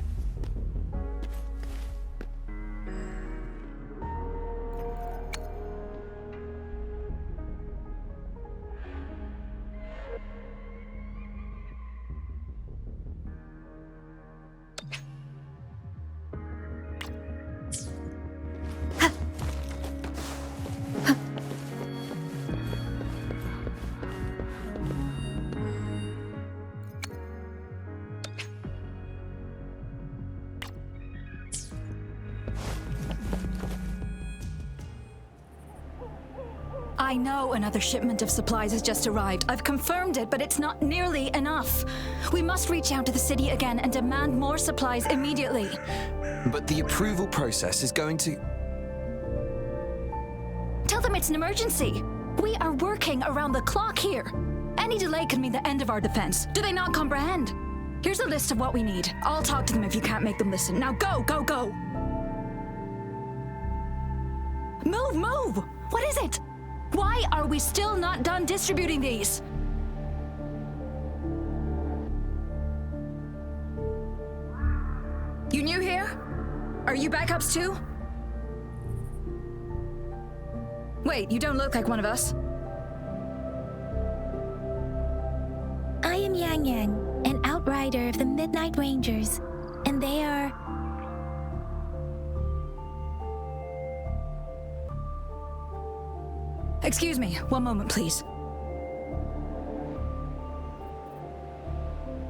I know another shipment of supplies has just arrived. I've confirmed it, but it's not nearly enough. We must reach out to the city again and demand more supplies immediately. But the approval process is going to... Tell them it's an emergency. We are working around the clock here. Any delay could mean the end of our defense. Do they not comprehend? Here's a list of what we need. I'll talk to them if you can't make them listen. Now go, go, go! Move, move! What is it? Why are we still not done distributing these? You new here? Are you backups too? Wait, you don't look like one of us. I am Yang Yang, an outrider of the Midnight Rangers, and they are... Excuse me, one moment, please.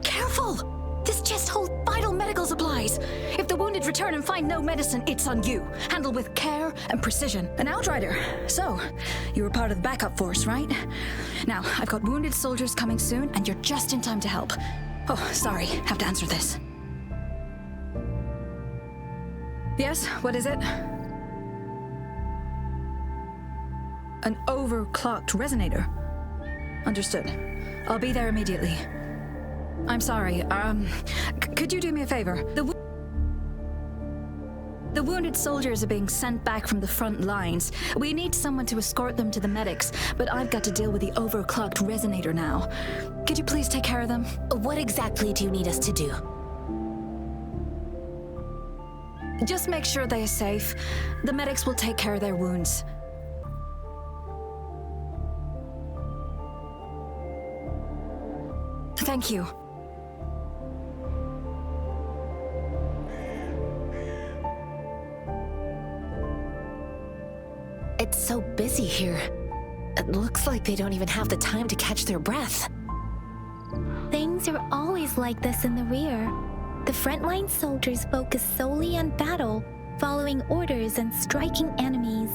Careful! This chest holds vital medical supplies. If the wounded return and find no medicine, it's on you. Handle with care and precision. An outrider. So, you were part of the backup force, right? Now, I've got wounded soldiers coming soon, and you're just in time to help. Oh, sorry, have to answer this. Yes, what is it? An overclocked resonator. Understood. I'll be there immediately. I'm sorry, could you do me a favor? The wounded soldiers are being sent back from the front lines. We need someone to escort them to the medics, but I've got to deal with the overclocked resonator now. Could you please take care of them? What exactly do you need us to do? Just make sure they are safe. The medics will take care of their wounds. Thank you. It's so busy here. It looks like they don't even have the time to catch their breath. Things are always like this in the rear. The frontline soldiers focus solely on battle, following orders and striking enemies.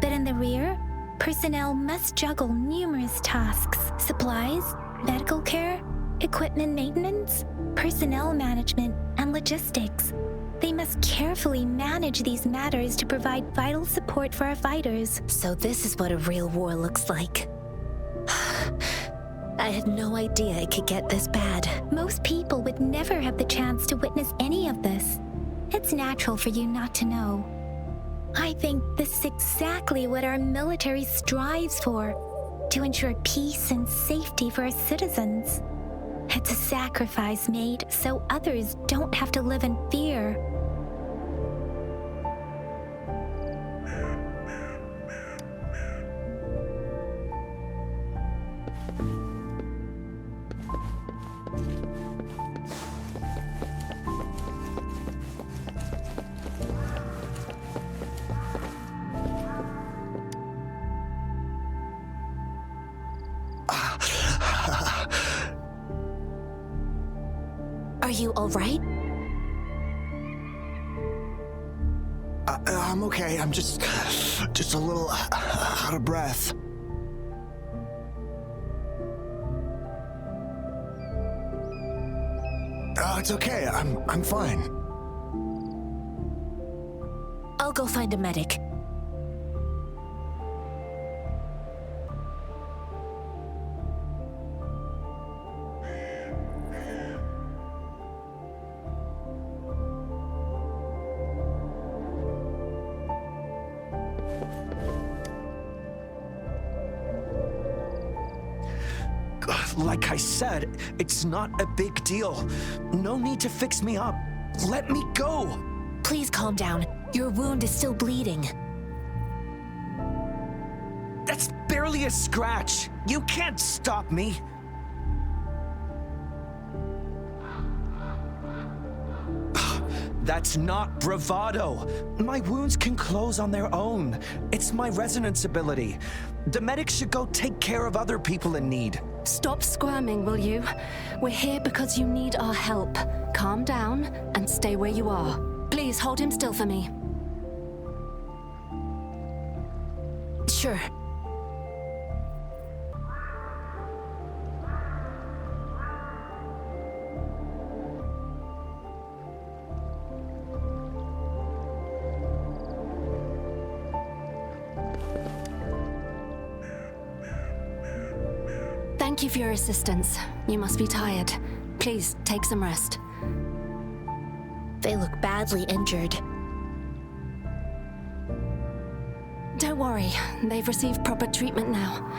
But in the rear, personnel must juggle numerous tasks: supplies, medical care, equipment maintenance, personnel management, and logistics. They must carefully manage these matters to provide vital support for our fighters. So this is what a real war looks like. I had no idea it could get this bad. Most people would never have the chance to witness any of this. It's natural for you not to know. I think this is exactly what our military strives for, to ensure peace and safety for our citizens. It's a sacrifice made so others don't have to live in fear. Are you all right? I'm okay. I'm just a little out of breath. It's okay. I'm fine. I'll go find a medic. Like I said, it's not a big deal. No need to fix me up. Let me go. Please calm down. Your wound is still bleeding. That's barely a scratch. You can't stop me. That's not bravado. My wounds can close on their own. It's my resonance ability. The medics should go take care of other people in need. Stop squirming, will you? We're here because you need our help. Calm down and stay where you are. Please hold him still for me. Sure. Thank you for your assistance. You must be tired. Please, take some rest. They look badly injured. Don't worry, they've received proper treatment now.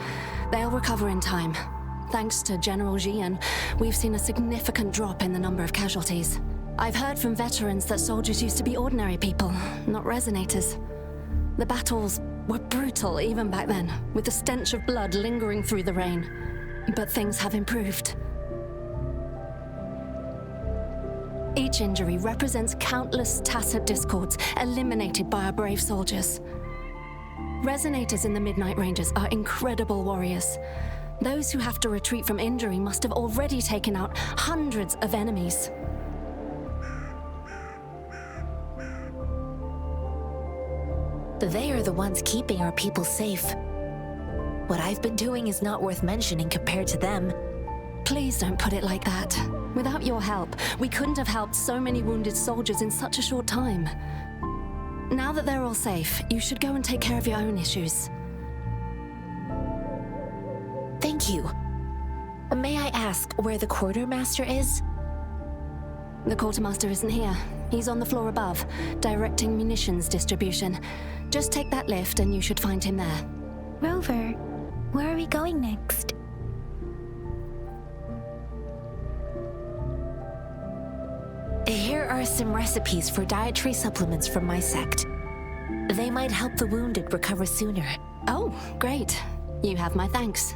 They'll recover in time. Thanks to General Jian, we've seen a significant drop in the number of casualties. I've heard from veterans that soldiers used to be ordinary people, not resonators. The battles were brutal even back then, with the stench of blood lingering through the rain. But things have improved. Each injury represents countless tacit discords eliminated by our brave soldiers. Resonators in the Midnight Rangers are incredible warriors. Those who have to retreat from injury must have already taken out hundreds of enemies. They are the ones keeping our people safe. What I've been doing is not worth mentioning compared to them. Please don't put it like that. Without your help, we couldn't have helped so many wounded soldiers in such a short time. Now that they're all safe, you should go and take care of your own issues. Thank you. May I ask where the quartermaster is? The quartermaster isn't here. He's on the floor above, directing munitions distribution. Just take that lift and you should find him there. Rover, where are we going next? Here are some recipes for dietary supplements from my sect. They might help the wounded recover sooner. Oh, great. You have my thanks.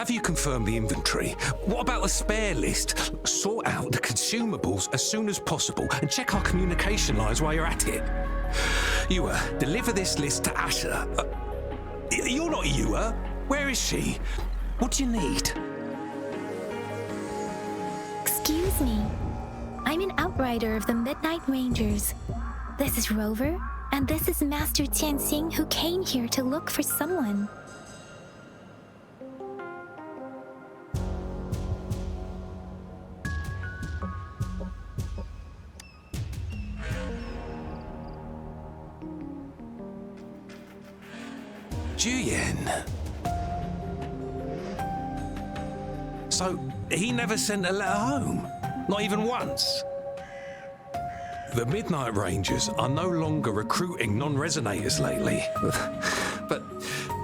have you confirmed the inventory? What about the spare list? Sort out the consumables as soon as possible and check our communication lines while you're at it. Ewa, deliver this list to Asha. You're not Ewa. Where is she? What do you need? Excuse me. I'm an outrider of the Midnight Rangers. This is Rover, and this is Master Tianxing, who came here to look for someone. Juyen. So, he never sent a letter home? Not even once? The Midnight Rangers are no longer recruiting non-resonators lately. But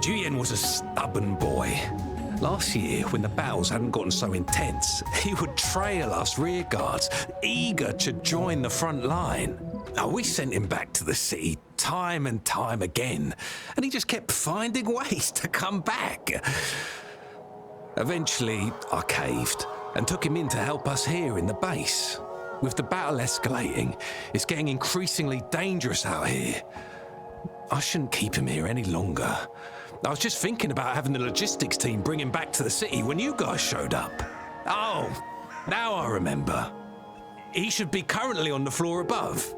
Juyen was a stubborn boy. Last year, when the battles hadn't gotten so intense, he would trail us rearguards, eager to join the front line. Now, we sent him back to the city time and time again, and he just kept finding ways to come back. Eventually, I caved and took him in to help us here in the base. With the battle escalating, it's getting increasingly dangerous out here. I shouldn't keep him here any longer. I was just thinking about having the logistics team bring him back to the city when you guys showed up. Oh, now I remember. He should be currently on the floor above.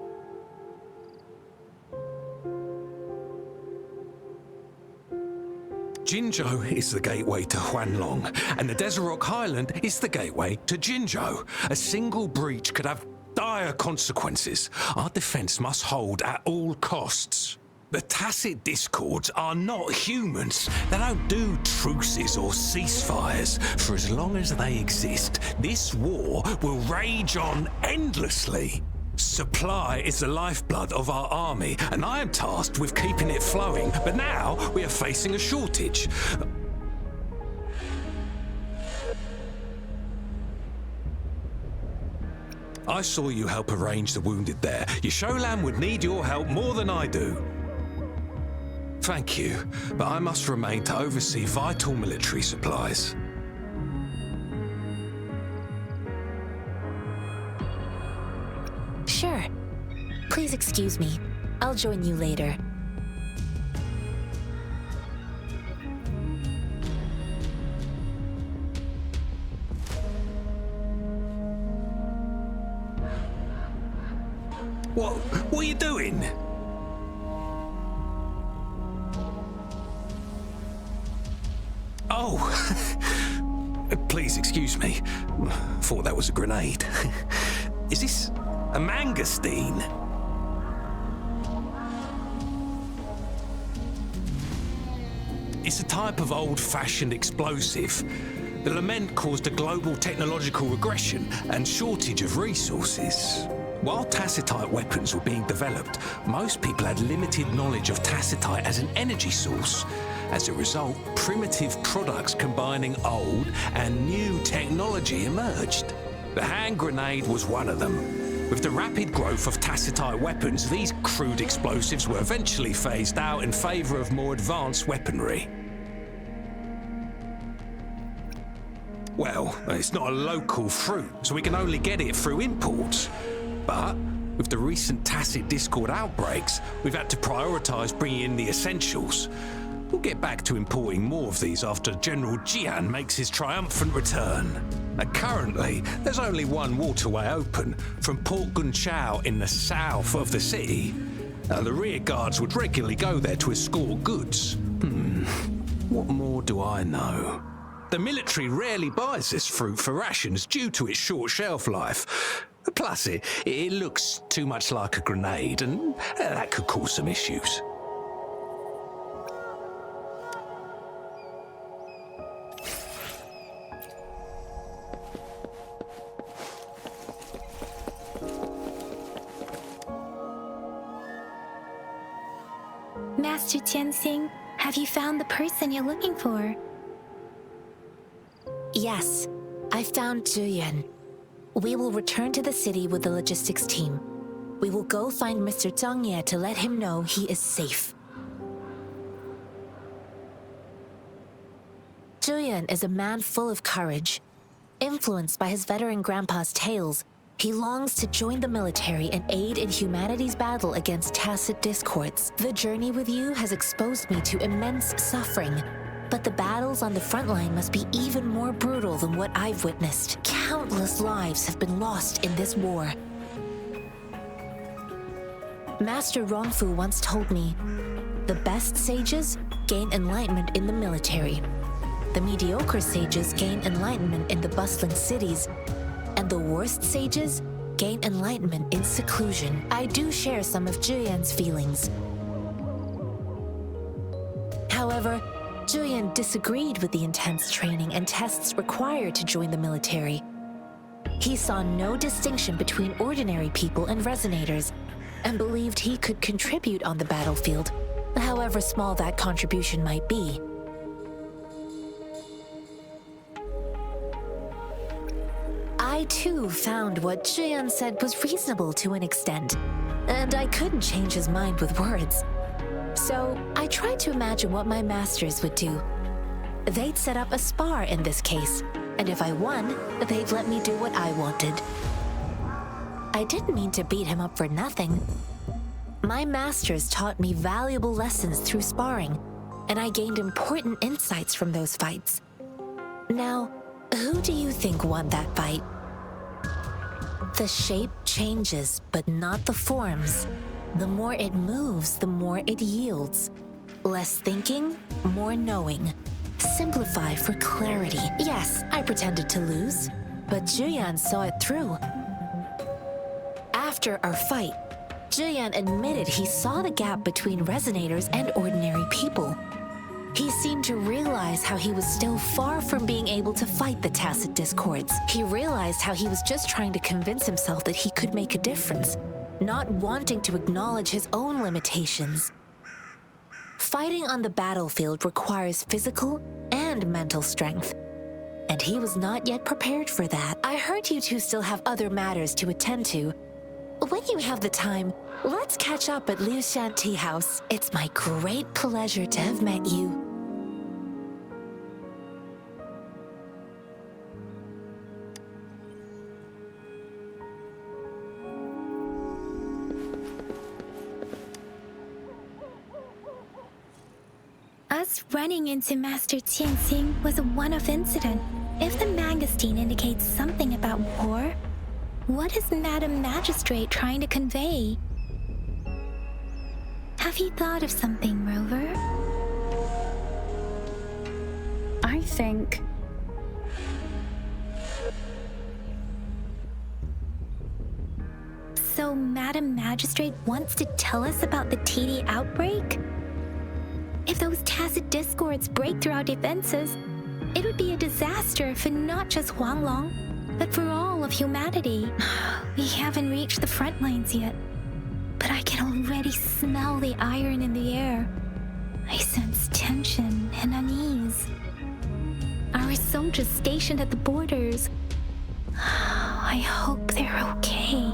Jinzhou is the gateway to Huanlong, and the Desert Rock Highland is the gateway to Jinzhou. A single breach could have dire consequences. Our defense must hold at all costs. The tacit discords are not humans. They don't do truces or ceasefires. For as long as they exist, this war will rage on endlessly. Supply is the lifeblood of our army, and I am tasked with keeping it flowing. But now we are facing a shortage. I saw you help arrange the wounded there. Yasholan would need your help more than I do. Thank you, but I must remain to oversee vital military supplies. Sure. Please excuse me. I'll join you later. What are you doing? Oh, please excuse me. Thought that was a grenade. Is this a mangosteen? It's a type of old-fashioned explosive. The lament caused a global technological regression and shortage of resources. While tacitite weapons were being developed, most people had limited knowledge of tacitite as an energy source. As a result, primitive products combining old and new technology emerged. The hand grenade was one of them. With the rapid growth of tacitite weapons, these crude explosives were eventually phased out in favor of more advanced weaponry. Well, it's not a local fruit, so we can only get it through imports. But with the recent tacit discord outbreaks, we've had to prioritize bringing in the essentials. We'll get back to importing more of these after General Jian makes his triumphant return. And currently, there's only one waterway open, from Port Gunchao in the south of the city. The rear guards would regularly go there to escort goods. What more do I know? The military rarely buys this fruit for rations due to its short shelf life. Plus, it looks too much like a grenade, and that could cause some issues. Master Tianxing, have you found the person you're looking for? Yes, I found Juyen. We will return to the city with the logistics team. We will go find Mr. Zhang Ye to let him know he is safe. Julian is a man full of courage. Influenced by his veteran grandpa's tales, he longs to join the military and aid in humanity's battle against tacit discords. The journey with you has exposed me to immense suffering, but the battles on the front line must be even more brutal than what I've witnessed. Countless lives have been lost in this war. Master Rongfu once told me, the best sages gain enlightenment in the military. The mediocre sages gain enlightenment in the bustling cities, and the worst sages gain enlightenment in seclusion. I do share some of Julian's feelings. However, Julian disagreed with the intense training and tests required to join the military. He saw no distinction between ordinary people and resonators, and believed he could contribute on the battlefield, however small that contribution might be. I too found what Jian said was reasonable to an extent, and I couldn't change his mind with words. So I tried to imagine what my masters would do. They'd set up a spar in this case, and if I won, they'd let me do what I wanted. I didn't mean to beat him up for nothing. My masters taught me valuable lessons through sparring, and I gained important insights from those fights. Now, who do you think won that fight? The shape changes, but not the forms. The more it moves, the more it yields. Less thinking, more knowing. Simplify for clarity. Yes, I pretended to lose, but Julian saw it through. After our fight, Julian admitted he saw the gap between resonators and ordinary people. He seemed to realize how he was still far from being able to fight the tacit discords. He realized how he was just trying to convince himself that he could make a difference, not wanting to acknowledge his own limitations. Fighting on the battlefield requires physical and mental strength, and he was not yet prepared for that. I heard you two still have other matters to attend to. When you have the time, let's catch up at Liu Shan Tea House. It's my great pleasure to have met you. Us running into Master Tianxing was a one-off incident. If the Mangosteen indicates something about war, what is Madam Magistrate trying to convey? Have you thought of something, Rover? I think... So Madam Magistrate wants to tell us about the TD outbreak? If those tacit discords break through our defenses, it would be a disaster for not just Huanglong, but for all of humanity. We haven't reached the front lines yet, but I can already smell the iron in the air. I sense tension and unease. Our soldiers stationed at the borders, I hope they're okay.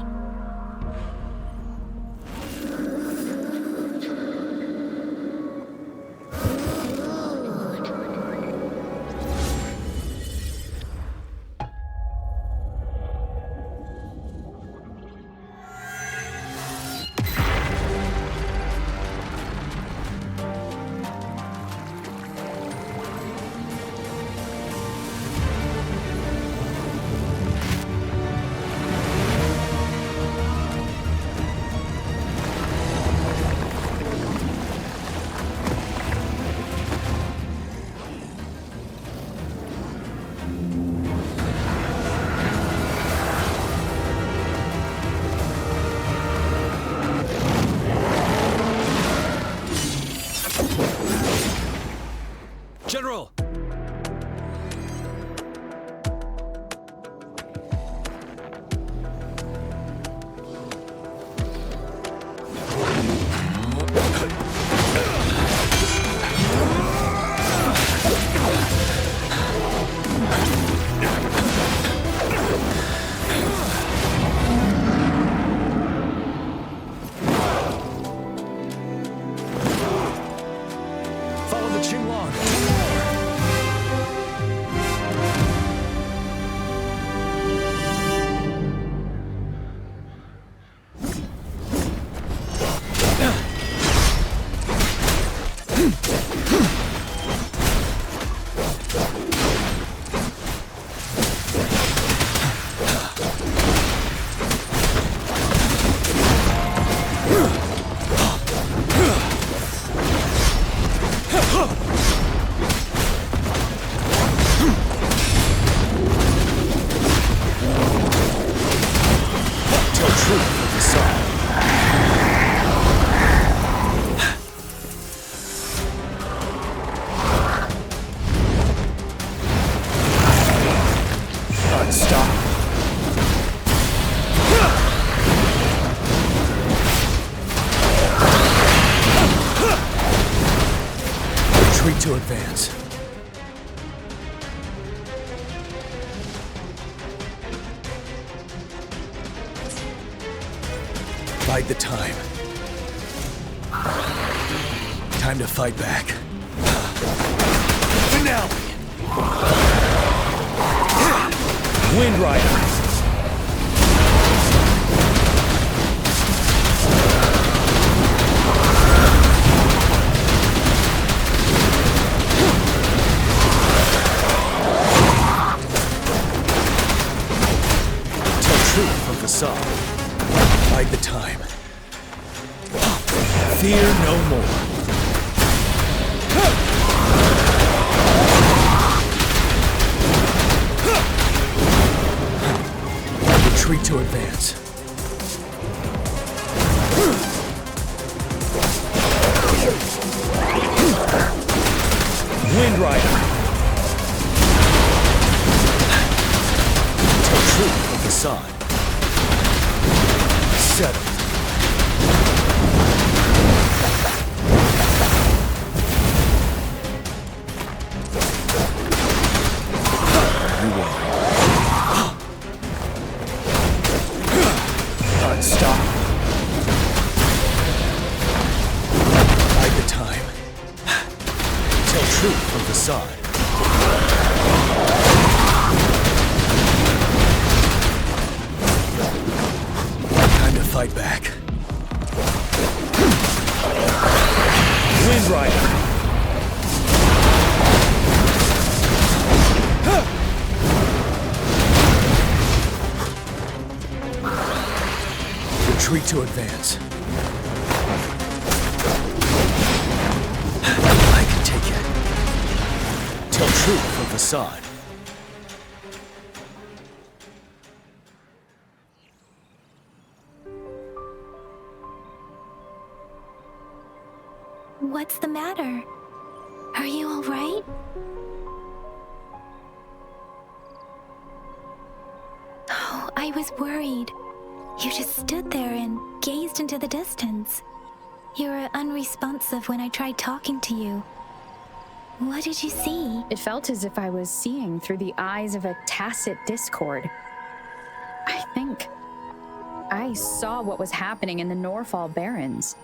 General! Follow the Qinglong. To advance. Bide the time. Time to fight back. Finale! Wind Rider! Bide the time. Fear no more. Retreat to advance. Wind Rider. Tell truth of the sod. Settled. You won. Unstoppable. Bide the time. Tell truth from the side. Fight back. Wind Rider. Retreat to advance. I can take it. Tell truth from facade. What's the matter? Are you all right? Oh, I was worried. You just stood there and gazed into the distance. You were unresponsive when I tried talking to you. What did you see? It felt as if I was seeing through the eyes of a tacit discord. I think I saw what was happening in the Norfall Barrens.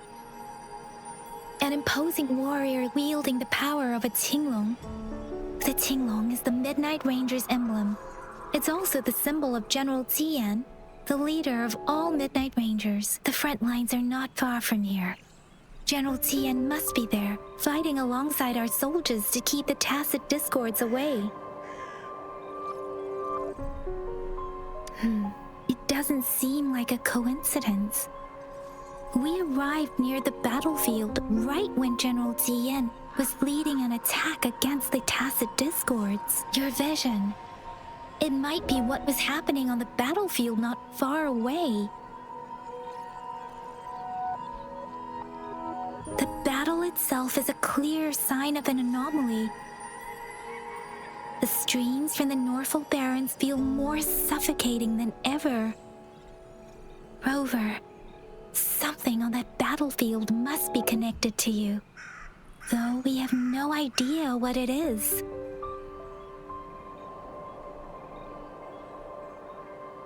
An imposing warrior wielding the power of a Tinglong. The Tinglong is the Midnight Ranger's emblem. It's also the symbol of General Tian, the leader of all Midnight Rangers. The front lines are not far from here. General Tian must be there, fighting alongside our soldiers to keep the tacit discords away. It doesn't seem like a coincidence. We arrived near the battlefield right when General Tian was leading an attack against the tacit discords. Your vision. It might be what was happening on the battlefield not far away. The battle itself is a clear sign of an anomaly. The streams from the Norfall Barrens feel more suffocating than ever. Rover, something on that battlefield must be connected to you, though we have no idea what it is.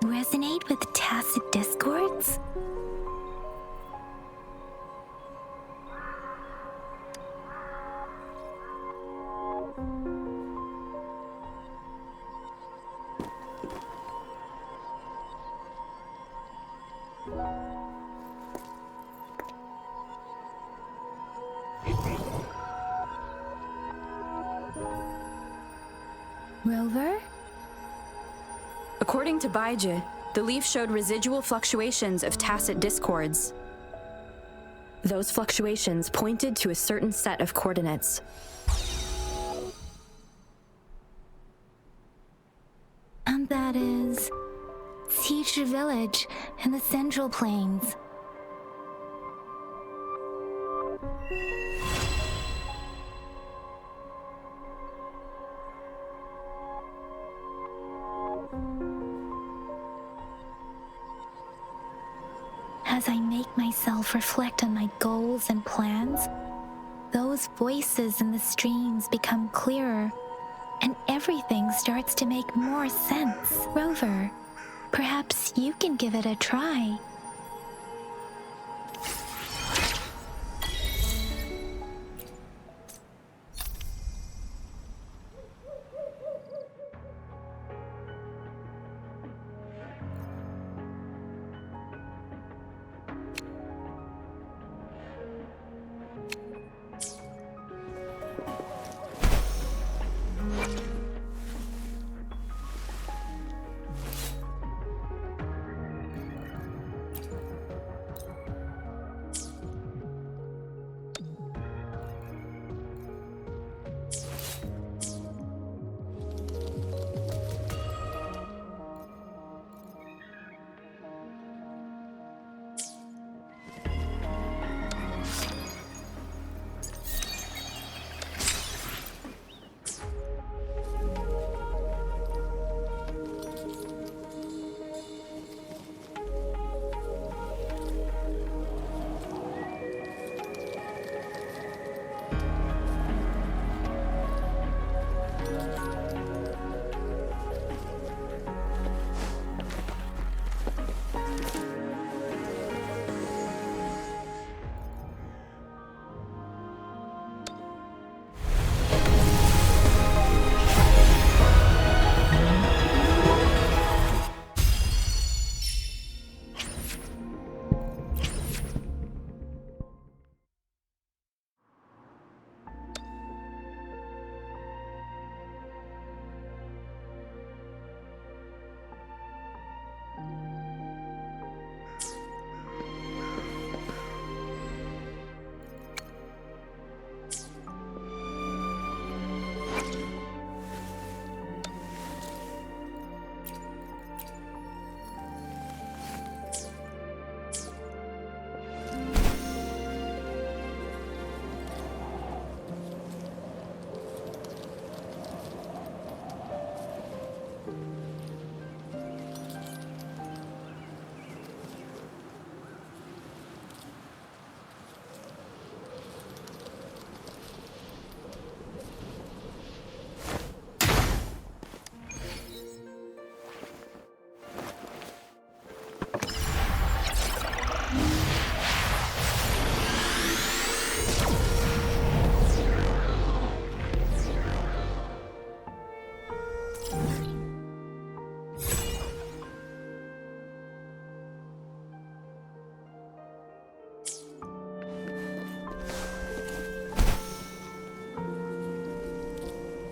Resonate with tacit discords? Rover? According to Baiji, the leaf showed residual fluctuations of tacit discords. Those fluctuations pointed to a certain set of coordinates. And that is Teacher Village in the Central Plains. As I make myself reflect on my goals and plans, those voices in the streams become clearer, and everything starts to make more sense. Rover, perhaps you can give it a try.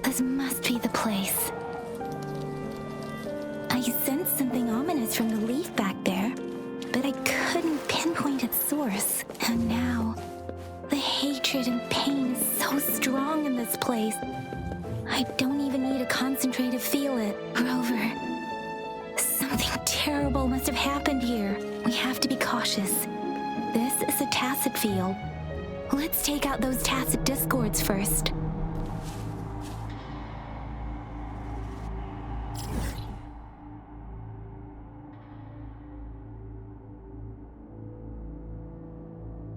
This must be the place. I sensed something ominous from the leaf back there, but I couldn't pinpoint its source. And now, the hatred and pain is so strong in this place. I don't even need to concentrate to feel it. Rover, something terrible must have happened here. We have to be cautious. This is a tacit field. Let's take out those tacit discords first.